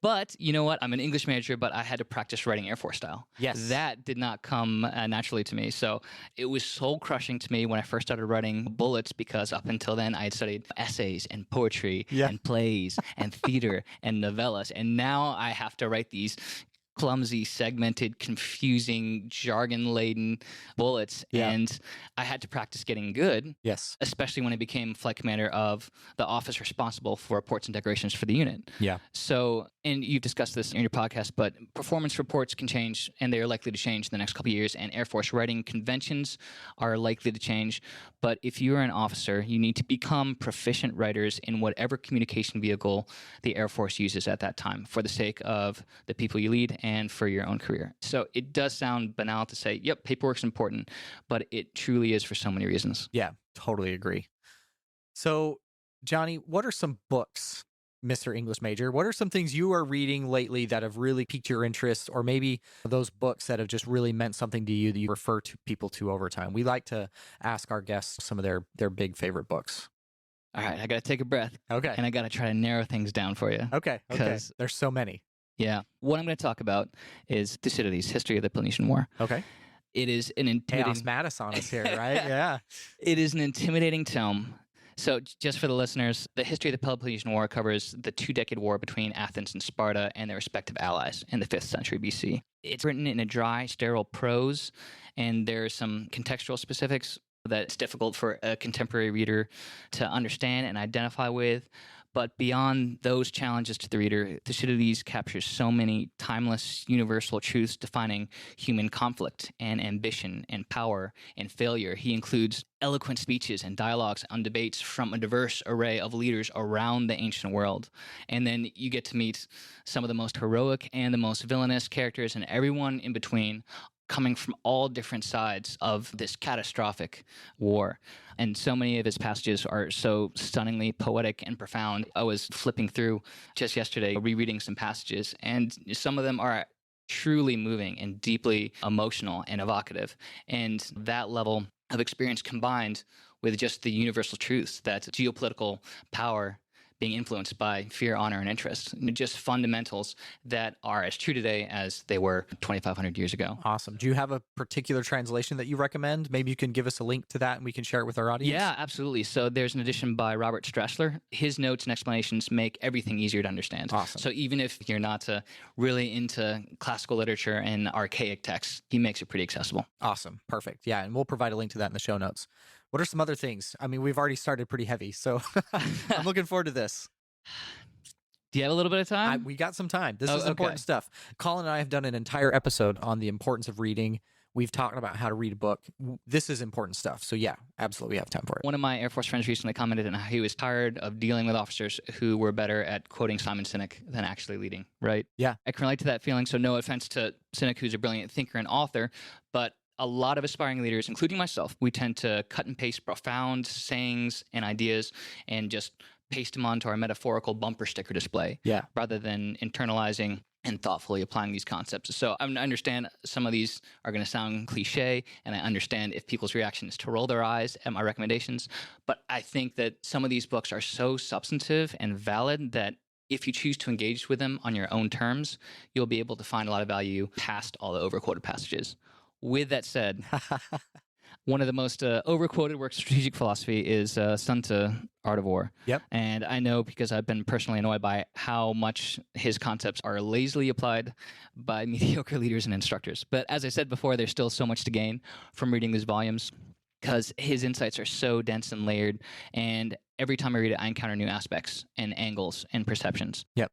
But you know what? I'm an English major, but I had to practice writing Air Force style. Yes. That did not come naturally to me. So it was soul crushing to me when I first started writing bullets, because up until then I had studied essays and poetry and plays and theater and novellas. And now I have to write these clumsy, segmented, confusing, jargon-laden bullets. Yeah. And I had to practice getting good. Yes. Especially when I became flight commander of the office responsible for reports and decorations for the unit. Yeah. So, and you've discussed this in your podcast, but performance reports can change, and they are likely to change in the next couple of years, and Air Force writing conventions are likely to change. But if you're an officer, you need to become proficient writers in whatever communication vehicle the Air Force uses at that time, for the sake of the people you lead and for your own career. So it does sound banal to say, yep, paperwork's important, but it truly is for so many reasons. Yeah, totally agree. So, Johnny, what are some books, Mr. English Major? What are some things you are reading lately that have really piqued your interest, or maybe those books that have just really meant something to you that you refer to people to over time? We like to ask our guests some of their big favorite books. All right, I got to take a breath. Okay. And I got to try to narrow things down for you. Okay. There's so many. Yeah. What I'm going to talk about is Thucydides' History of the Peloponnesian War. Okay. It is an intimidating... Chaos Mattis on us here, right? Yeah. It is an intimidating tome. So just for the listeners, the history of the Peloponnesian War covers the 2-decade war between Athens and Sparta and their respective allies in the 5th century BC. It's written in a dry, sterile prose, and there are some contextual specifics that it's difficult for a contemporary reader to understand and identify with. But beyond those challenges to the reader, Thucydides captures so many timeless, universal truths defining human conflict and ambition and power and failure. He includes eloquent speeches and dialogues on debates from a diverse array of leaders around the ancient world. And then you get to meet some of the most heroic and the most villainous characters, and everyone in between, coming from all different sides of this catastrophic war. And so many of his passages are so stunningly poetic and profound. I was flipping through just yesterday, rereading some passages, and some of them are truly moving and deeply emotional and evocative. And that level of experience combined with just the universal truths that geopolitical power being influenced by fear, honor, and interest. Just fundamentals that are as true today as they were 2,500 years ago. Awesome. Do you have a particular translation that you recommend? Maybe you can give us a link to that and we can share it with our audience. Yeah, absolutely. So there's an edition by Robert Strassler. His notes and explanations make everything easier to understand. Awesome. So even if you're not really into classical literature and archaic texts, he makes it pretty accessible. Awesome. Perfect. Yeah, and we'll provide a link to that in the show notes. What are some other things? I mean, we've already started pretty heavy, so I'm looking forward to this. Do you have a little bit of time? We got some time. This is okay. important stuff. Colin and I have done an entire episode on the importance of reading. We've talked about how to read a book. This is important stuff. So yeah, absolutely we have time for it. One of my Air Force friends recently commented on how he was tired of dealing with officers who were better at quoting Simon Sinek than actually leading, right? Yeah. I can relate to that feeling. So no offense to Sinek, who's a brilliant thinker and author, but a lot of aspiring leaders, including myself, we tend to cut and paste profound sayings and ideas and just paste them onto our metaphorical bumper sticker display, rather than internalizing and thoughtfully applying these concepts. So I understand some of these are going to sound cliche, and I understand if people's reaction is to roll their eyes at my recommendations, but I think that some of these books are so substantive and valid that if you choose to engage with them on your own terms, you'll be able to find a lot of value past all the overquoted passages. With that said, one of the most overquoted works of strategic philosophy is Sun Tzu, Art of War. Yep. And I know because I've been personally annoyed by how much his concepts are lazily applied by mediocre leaders and instructors. But as I said before, there's still so much to gain from reading these volumes because his insights are so dense and layered. And every time I read it, I encounter new aspects and angles and perceptions. Yep.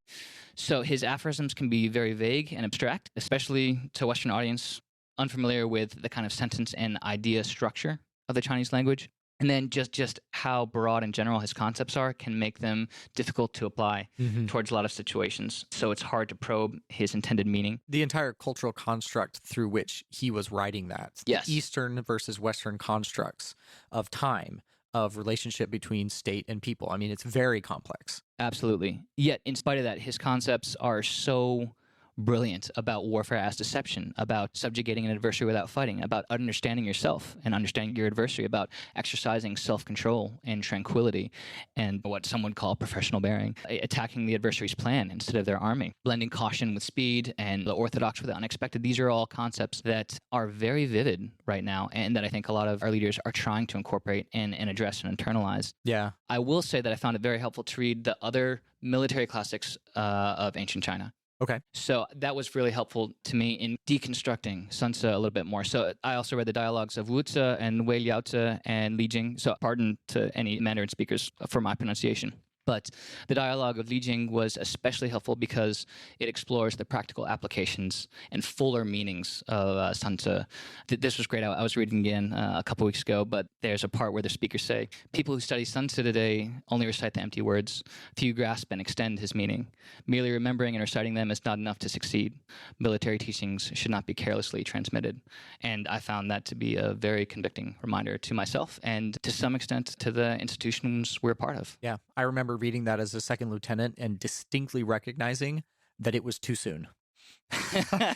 So his aphorisms can be very vague and abstract, especially to a Western audience unfamiliar with the kind of sentence and idea structure of the Chinese language. And then just how broad and general his concepts are can make them difficult to apply towards a lot of situations. So it's hard to probe his intended meaning. The entire cultural construct through which he was writing that. Yes. The Eastern versus Western constructs of time, of relationship between state and people. I mean, it's very complex. Absolutely. Yet, in spite of that, his concepts are so brilliant about warfare as deception, about subjugating an adversary without fighting, about understanding yourself and understanding your adversary, about exercising self-control and tranquility, and what some would call professional bearing, attacking the adversary's plan instead of their army, blending caution with speed and the orthodox with the unexpected. These are all concepts that are very vivid right now, and that I think a lot of our leaders are trying to incorporate and address and internalize. Yeah. I will say that I found it very helpful to read the other military classics of ancient China. Okay. So that was really helpful to me in deconstructing Sun Tzu a little bit more. So I also read the dialogues of Wu Tzu and Wei Liaozi and Li Jing. So pardon to any Mandarin speakers for my pronunciation. But the dialogue of Li Jing was especially helpful because it explores the practical applications and fuller meanings of Sun Tzu. This was great. I was reading again a couple weeks ago, but there's a part where the speakers say, people who study Sun Tzu today only recite the empty words. Few grasp and extend his meaning. Merely remembering and reciting them is not enough to succeed. Military teachings should not be carelessly transmitted. And I found that to be a very convicting reminder to myself and to some extent to the institutions we're part of. Yeah. I remember reading that as a second lieutenant and distinctly recognizing that it was too soon.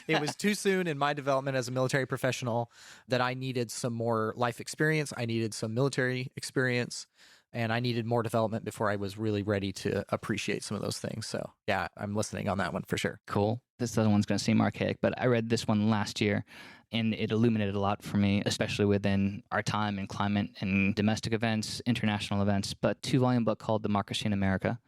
It was too soon in my development as a military professional, that I needed some more life experience. I needed some military experience, and I needed more development before I was really ready to appreciate some of those things. So yeah, I'm listening on that one for sure. Cool. This other one's going to seem archaic, but I read this one last year, and it illuminated a lot for me, especially within our time and climate and domestic events, international events. But 2-volume book called Democracy in America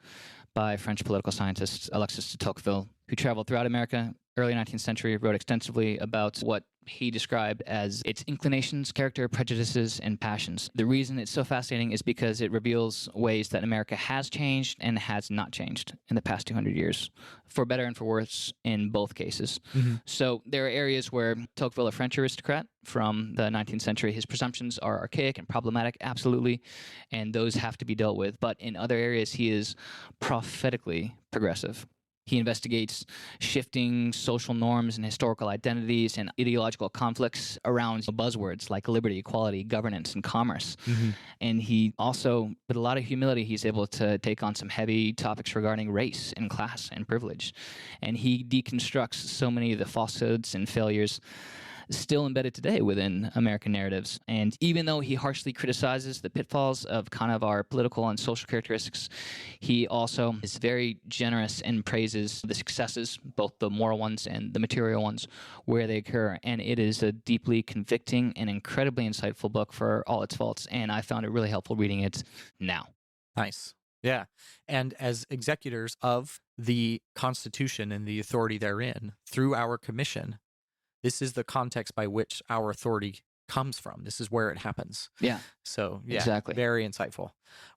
by French political scientist Alexis de Tocqueville, who traveled throughout America, early 19th century, wrote extensively about what he described as its inclinations, character, prejudices, and passions. The reason it's so fascinating is because it reveals ways that America has changed and has not changed in the past 200 years, for better and for worse in both cases. Mm-hmm. So there are areas where Tocqueville, a French aristocrat from the 19th century, his presumptions are archaic and problematic, absolutely, and those have to be dealt with. But in other areas, he is prophetically progressive. He investigates shifting social norms and historical identities and ideological conflicts around buzzwords like liberty, equality, governance, and commerce. Mm-hmm. And he also, with a lot of humility, he's able to take on some heavy topics regarding race and class and privilege. And he deconstructs so many of the falsehoods and failures still embedded today within American narratives. And even though he harshly criticizes the pitfalls of kind of our political and social characteristics, he also is very generous and praises the successes, both the moral ones and the material ones, where they occur. And it is a deeply convicting and incredibly insightful book for all its faults. And I found it really helpful reading it now. Nice. Yeah. And as executors of the Constitution and the authority therein, through our commission, this is the context by which our authority comes from. This is where it happens. Yeah. So, yeah, exactly. Very insightful.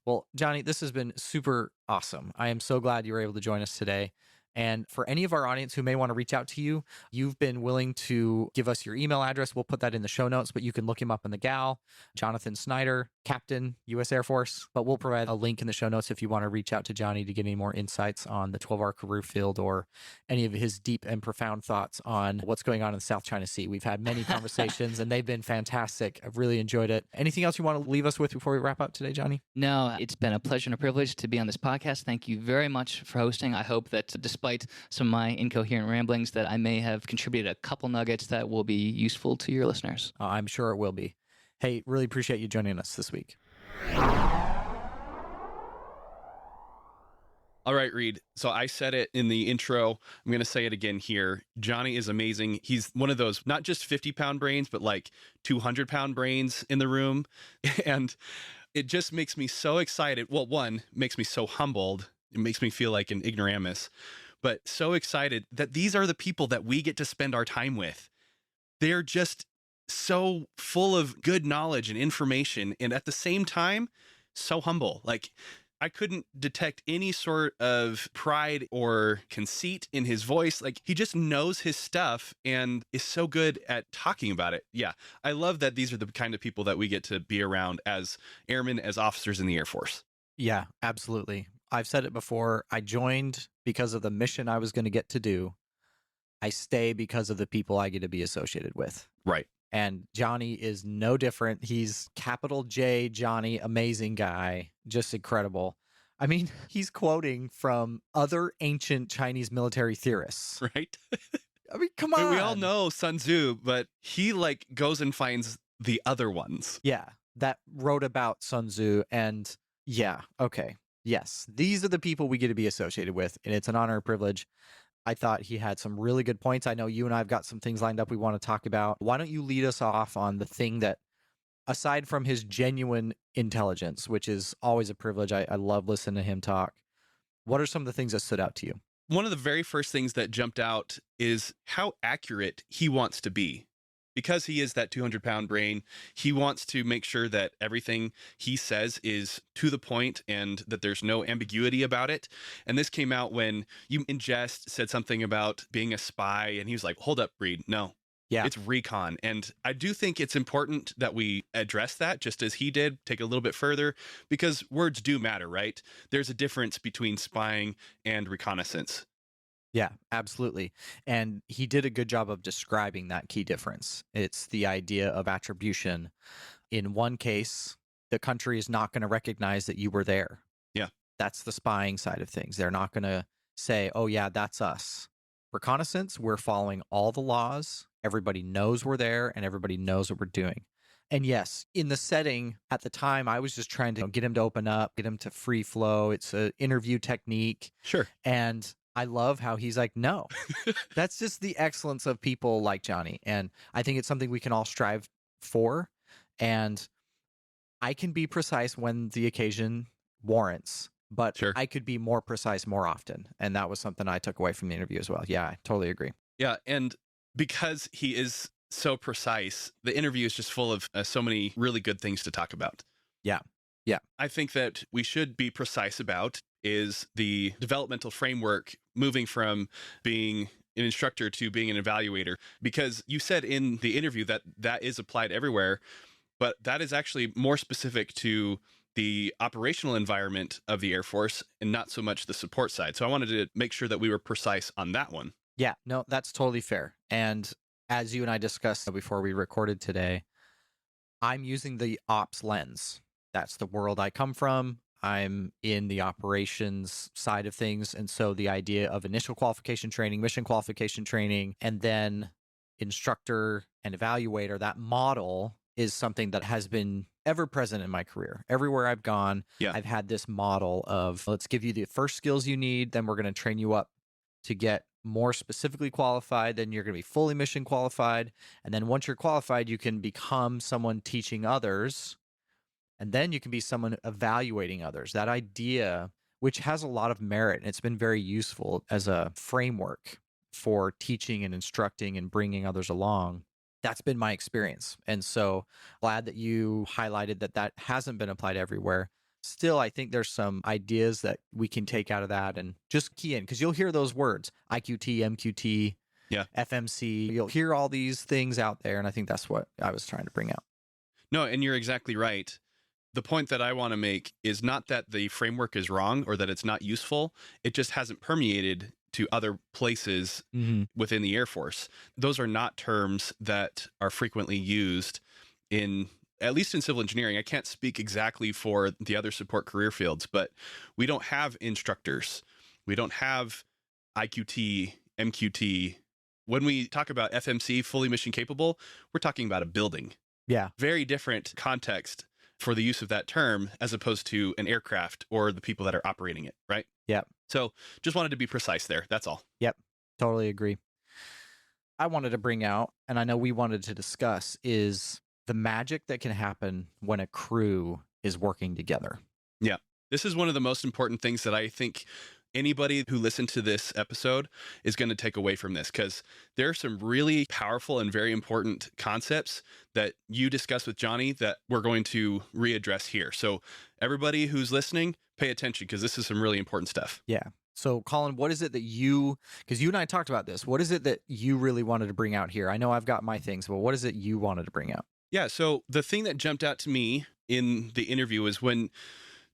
Well, Johnny, this has been super awesome. I am so glad you were able to join us today. And for any of our audience who may want to reach out to you, you've been willing to give us your email address. We'll put that in the show notes, but you can look him up in the Gal, Jonathan Snyder, Captain, U.S. Air Force. But we'll provide a link in the show notes if you want to reach out to Johnny to get any more insights on the 12-hour career field or any of his deep and profound thoughts on what's going on in the South China Sea. We've had many conversations and they've been fantastic. I've really enjoyed it. Anything else you want to leave us with before we wrap up today, Johnny? No, it's been a pleasure and a privilege to be on this podcast. Thank you very much for hosting. I hope that despite some of my incoherent ramblings, that I may have contributed a couple nuggets that will be useful to your listeners. I'm sure it will be. Hey, really appreciate you joining us this week. All right, Reed. So I said it in the intro. I'm going to say it again here. Johnny is amazing. He's one of those, not just 50-pound brains, but like 200-pound brains in the room. And it just makes me so excited. Well, one, makes me so humbled. It makes me feel like an ignoramus, but so excited that these are the people that we get to spend our time with. They're just so full of good knowledge and information, and at the same time, so humble. Like, I couldn't detect any sort of pride or conceit in his voice. Like, he just knows his stuff and is so good at talking about it. Yeah, I love that these are the kind of people that we get to be around as airmen, as officers in the Air Force. Yeah, absolutely. I've said it before. I joined because of the mission I was going to get to do. I stay because of the people I get to be associated with. Right. And Johnny is no different. He's capital J Johnny, amazing guy, just incredible. I mean, he's quoting from other ancient Chinese military theorists. Right? I mean, come I mean, on. we all know Sun Tzu, but he like goes and finds the other ones. Yeah, that wrote about Sun Tzu. And yeah, okay. Yes, these are the people we get to be associated with. And it's an honor and privilege. I thought he had some really good points. I know you and I have got some things lined up we want to talk about. Why don't you lead us off on the thing that, aside from his genuine intelligence, which is always a privilege, I love listening to him talk. What are some of the things that stood out to you? One of the very first things that jumped out is how accurate he wants to be. Because he is that 200-pound brain, he wants to make sure that everything he says is to the point and that there's no ambiguity about it. And this came out when you in jest said something about being a spy, and he was like, hold up, Reed, no. Yeah. It's recon. And I do think it's important that we address that, just as he did, take it a little bit further, because words do matter, right? There's a difference between spying and reconnaissance. Yeah, absolutely. And he did a good job of describing that key difference. It's the idea of attribution. In one case, the country is not going to recognize that you were there. Yeah. That's the spying side of things. They're not going to say, oh, yeah, that's us. Reconnaissance, we're following all the laws. Everybody knows we're there and everybody knows what we're doing. And yes, in the setting at the time, I was just trying to get him to open up, get him to free flow. It's an interview technique. Sure. And I love how he's like, no, that's just the excellence of people like Johnny. And I think it's something we can all strive for. And I can be precise when the occasion warrants, but Sure. I could be more precise more often. And that was something I took away from the interview as well. Yeah, I totally agree. Yeah. And because he is so precise, the interview is just full of so many really good things to talk about. Yeah. Yeah. I think that we should be precise about is the developmental framework moving from being an instructor to being an evaluator, because you said in the interview that that is applied everywhere, but that is actually more specific to the operational environment of the Air Force and not so much the support side. So I wanted to make sure that we were precise on that one. Yeah, no, that's totally fair. And as you and I discussed before we recorded today, I'm using the ops lens. That's the world I come from. I'm in the operations side of things. And so the idea of initial qualification training, mission qualification training, and then instructor and evaluator, that model is something that has been ever present in my career. Everywhere I've gone, I've had this model of let's give you the first skills you need, then we're going to train you up to get more specifically qualified, then you're going to be fully mission qualified. And then once you're qualified, you can become someone teaching others. And then you can be someone evaluating others. That idea, which has a lot of merit, and it's been very useful as a framework for teaching and instructing and bringing others along. That's been my experience. And so glad that you highlighted that that hasn't been applied everywhere. Still, I think there's some ideas that we can take out of that and just key in, because you'll hear those words, IQT, MQT, FMC. You'll hear all these things out there. And I think that's what I was trying to bring out. No, and you're exactly right. The point that I want to make is not that the framework is wrong or that it's not useful. It just hasn't permeated to other places within the Air Force. Those are not terms that are frequently used in, at least in civil engineering. I can't speak exactly for the other support career fields, but we don't have instructors. We don't have IQT, MQT. When we talk about FMC, fully mission capable, we're talking about a building. Yeah. Very different context for the use of that term as opposed to an aircraft or the people that are operating it, right? Yep. So just wanted to be precise there. That's all. Yep. Totally agree. I wanted to bring out, and I know we wanted to discuss, is the magic that can happen when a crew is working together. Yeah. This is one of the most important things that I think anybody who listened to this episode is going to take away from this, because there are some really powerful and very important concepts that you discussed with Johnny that we're going to readdress here. So everybody who's listening, pay attention, because this is some really important stuff. Yeah. So Colin, what is it that you, because you and I talked about this, what is it that you really wanted to bring out here? I know I've got my things, but what is it you wanted to bring out? Yeah. So the thing that jumped out to me in the interview is when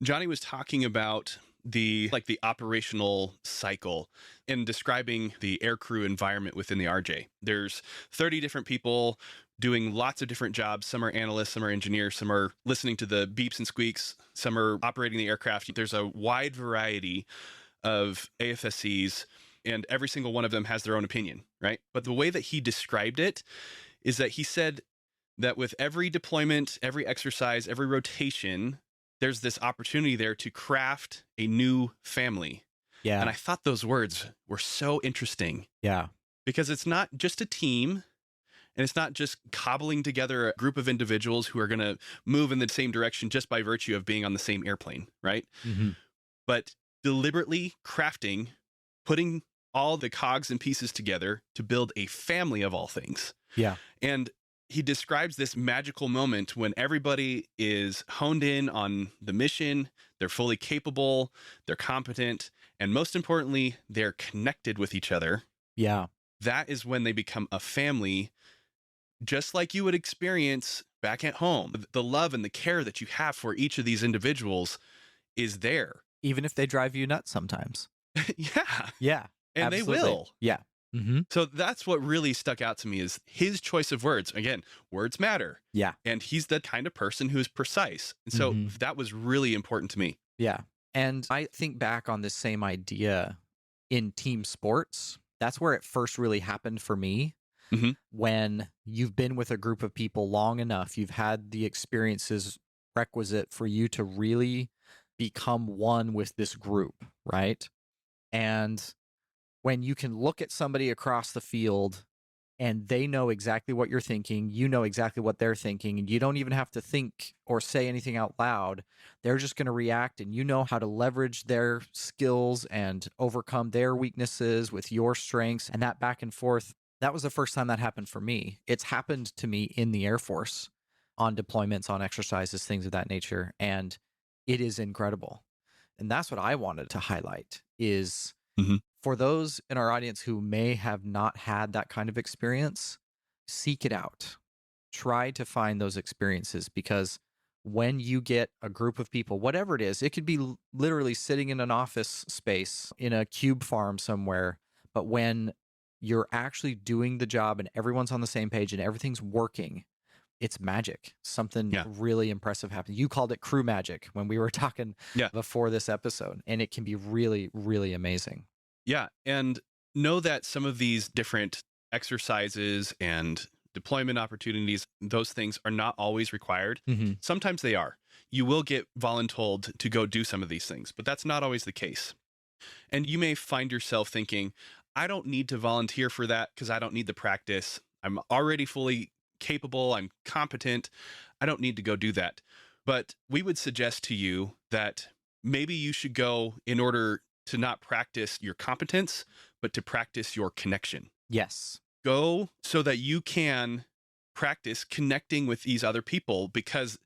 Johnny was talking about the operational cycle and describing the aircrew environment within the RJ. There's 30 different people doing lots of different jobs. Some are analysts, some are engineers, some are listening to the beeps and squeaks, some are operating the aircraft. There's a wide variety of AFSCs, and every single one of them has their own opinion, right? But the way that he described it is that he said that with every deployment, every exercise, every rotation, there's this opportunity there to craft a new family. Yeah. And I thought those words were so interesting. Yeah. Because it's not just a team, and it's not just cobbling together a group of individuals who are going to move in the same direction just by virtue of being on the same airplane, right? Mm-hmm. But deliberately crafting, putting all the cogs and pieces together to build a family of all things. Yeah. And he describes this magical moment when everybody is honed in on the mission, they're fully capable, they're competent, and most importantly, they're connected with each other. Yeah. That is when they become a family, just like you would experience back at home. The love and the care that you have for each of these individuals is there. Even if they drive you nuts sometimes. Yeah. Yeah. And absolutely. they will. Yeah. Mm-hmm. So that's what really stuck out to me is his choice of words. Again, words matter. Yeah. And he's the kind of person who's precise. And so that was really important to me. Yeah. And I think back on this same idea in team sports. That's where it first really happened for me. Mm-hmm. When you've been with a group of people long enough, you've had the experiences requisite for you to really become one with this group, right? And when you can look at somebody across the field and they know exactly what you're thinking, you know exactly what they're thinking, and you don't even have to think or say anything out loud. They're just going to react, and you know how to leverage their skills and overcome their weaknesses with your strengths, and that back and forth. That was the first time that happened for me. It's happened to me in the Air Force on deployments, on exercises, things of that nature, and it is incredible. And that's what I wanted to highlight is for those in our audience who may have not had that kind of experience, seek it out. Try to find those experiences, because when you get a group of people, whatever it is, it could be literally sitting in an office space in a cube farm somewhere, but when you're actually doing the job and everyone's on the same page and everything's working, it's magic. Something really impressive happens. You called it crew magic when we were talking before this episode, and it can be really, really amazing. Yeah. And know that some of these different exercises and deployment opportunities, those things are not always required. Sometimes they are. You will get voluntold to go do some of these things, but that's not always the case. And you may find yourself thinking, I don't need to volunteer for that because I don't need the practice. I'm already fully capable. I'm competent. I don't need to go do that. But we would suggest to you that maybe you should go in order to not practice your competence, but to practice your connection. Yes. Go so that you can practice connecting with these other people, because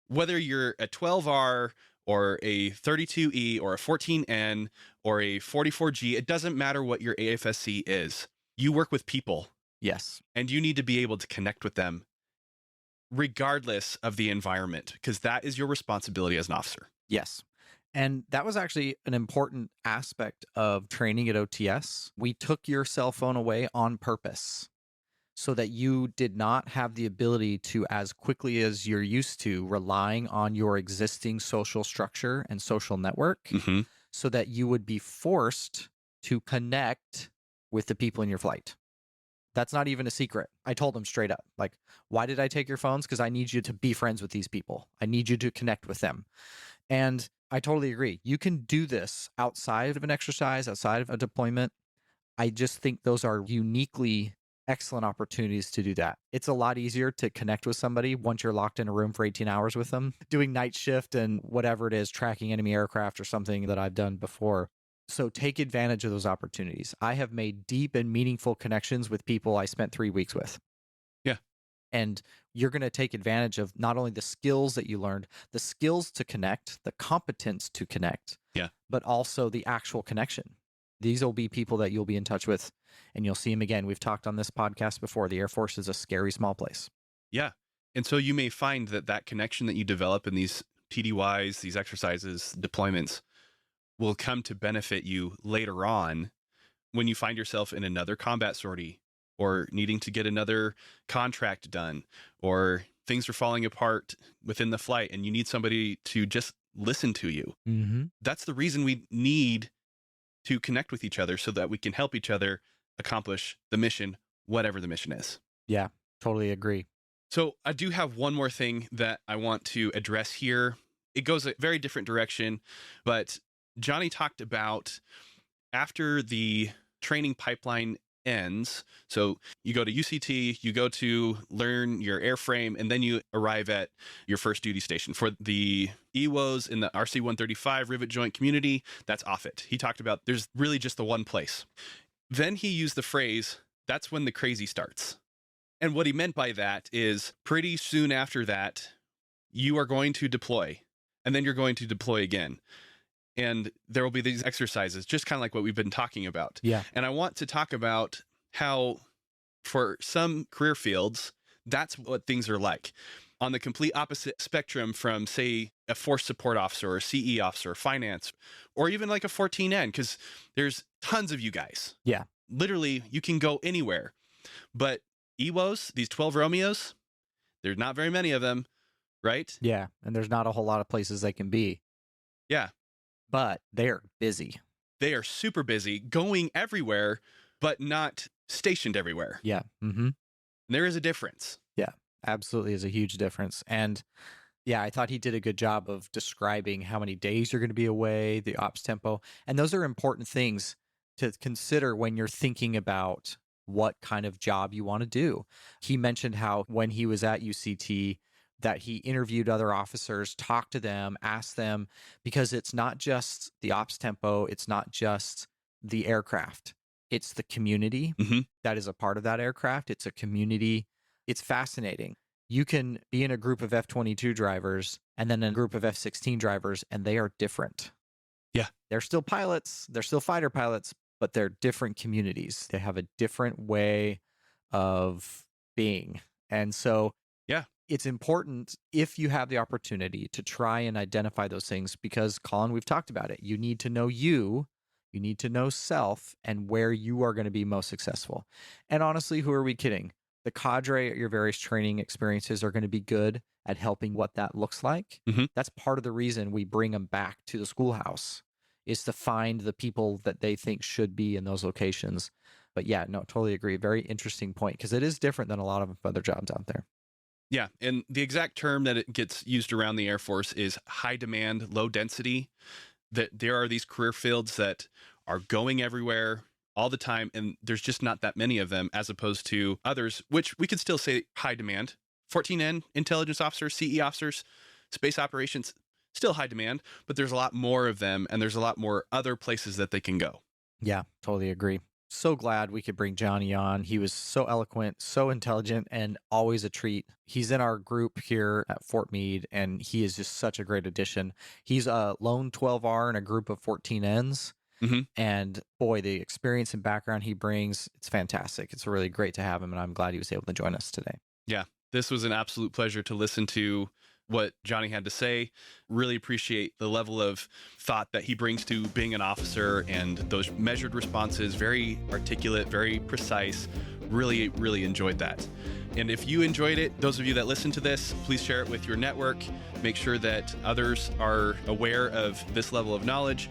whether you're a 12R or a 32E or a 14N or a 44G, it doesn't matter what your AFSC is. You work with people. Yes. And you need to be able to connect with them regardless of the environment, because that is your responsibility as an officer. Yes. And that was actually an important aspect of training at OTS. We took your cell phone away on purpose so that you did not have the ability to, as quickly as you're used to, relying on your existing social structure and social network, so that you would be forced to connect with the people in your flight. That's not even a secret. I told them straight up, like, why did I take your phones? Because I need you to be friends with these people. I need you to connect with them. And I totally agree. You can do this outside of an exercise, outside of a deployment. I just think those are uniquely excellent opportunities to do that. It's a lot easier to connect with somebody once you're locked in a room for 18 hours with them, doing night shift and whatever it is, tracking enemy aircraft or something that I've done before. So take advantage of those opportunities. I have made deep and meaningful connections with people I spent 3 weeks with. Yeah. And you're going to take advantage of not only the skills that you learned, the skills to connect, the competence to connect, but also the actual connection. These will be people that you'll be in touch with, and you'll see them again. We've talked on this podcast before. The Air Force is a scary small place. Yeah. And so you may find that that connection that you develop in these TDYs, these exercises, deployments, will come to benefit you later on when you find yourself in another combat sortie or needing to get another contract done, or things are falling apart within the flight and you need somebody to just listen to you. Mm-hmm. That's the reason we need to connect with each other, so that we can help each other accomplish the mission, whatever the mission is. Yeah, totally agree. So I do have one more thing that I want to address here. It goes a very different direction, but Johnny talked about after the training pipeline ends. So you go to UCT, you go to learn your airframe, and then you arrive at your first duty station. For the EWOs in the RC-135 rivet joint community, that's Offutt. He talked about there's really just the one place. Then he used the phrase, that's when the crazy starts. And what he meant by that is pretty soon after that, you are going to deploy, and then you're going to deploy again. And there will be these exercises, just kind of like what we've been talking about. Yeah. And I want to talk about how for some career fields, that's what things are like. On the complete opposite spectrum from, say, a force support officer or CE officer, finance, or even like a 14N, because there's tons of you guys. Yeah. Literally, you can go anywhere. But EWOs, these 12 Romeos, there's not very many of them, right? Yeah. And there's not a whole lot of places they can be. Yeah. But they're busy. They are super busy, going everywhere, but not stationed everywhere. Yeah. Mm-hmm. There is a difference. Yeah, absolutely is a huge difference. And yeah, I thought he did a good job of describing how many days you're going to be away, the ops tempo. And those are important things to consider when you're thinking about what kind of job you want to do. He mentioned how when he was at UCT, that he interviewed other officers, talked to them, asked them, because it's not just the ops tempo, it's not just the aircraft, it's the community that is a part of that aircraft. It's a community. It's fascinating. You can be in a group of F-22 drivers and then a group of F-16 drivers, and they are different. Yeah. They're still pilots, they're still fighter pilots, but they're different communities. They have a different way of being. And so it's important, if you have the opportunity, to try and identify those things, because, Colin, we've talked about it. You need to know you need to know self and where you are going to be most successful. And honestly, who are we kidding? The cadre at your various training experiences are going to be good at helping what that looks like. That's part of the reason we bring them back to the schoolhouse, is to find the people that they think should be in those locations. But yeah, no, totally agree. Very interesting point, because it is different than a lot of other jobs out there. Yeah, and the exact term that it gets used around the Air Force is high demand, low density. That there are these career fields that are going everywhere all the time, and there's just not that many of them, as opposed to others, which we could still say high demand. 14N, intelligence officers, CE officers, space operations, still high demand, but there's a lot more of them, and there's a lot more other places that they can go. Yeah, totally agree. So glad we could bring Johnny on. He was so eloquent, so intelligent, and always a treat. He's in our group here at Fort Meade, and he is just such a great addition. He's a lone 12R in a group of 14Ns. And boy, the experience and background he brings, it's fantastic. It's really great to have him, and I'm glad he was able to join us today. Yeah, this was an absolute pleasure to listen to what Johnny had to say. Really appreciate the level of thought that he brings to being an officer, and those measured responses, very articulate, very precise. Really, really enjoyed that. And if you enjoyed it, those of you that listen to this, please share it with your network. Make sure that others are aware of this level of knowledge,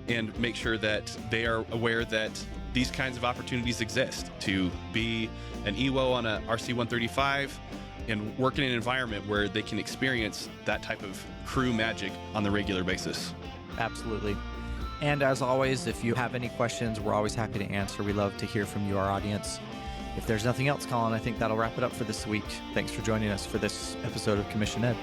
and make sure that they are aware that these kinds of opportunities exist to be an EWO on a RC-135 and work in an environment where they can experience that type of crew magic on the regular basis. Absolutely. And as always, if you have any questions, we're always happy to answer. We love to hear from you, our audience. If there's nothing else, Colin, I think that'll wrap it up for this week. Thanks for joining us for this episode of Commission Ed.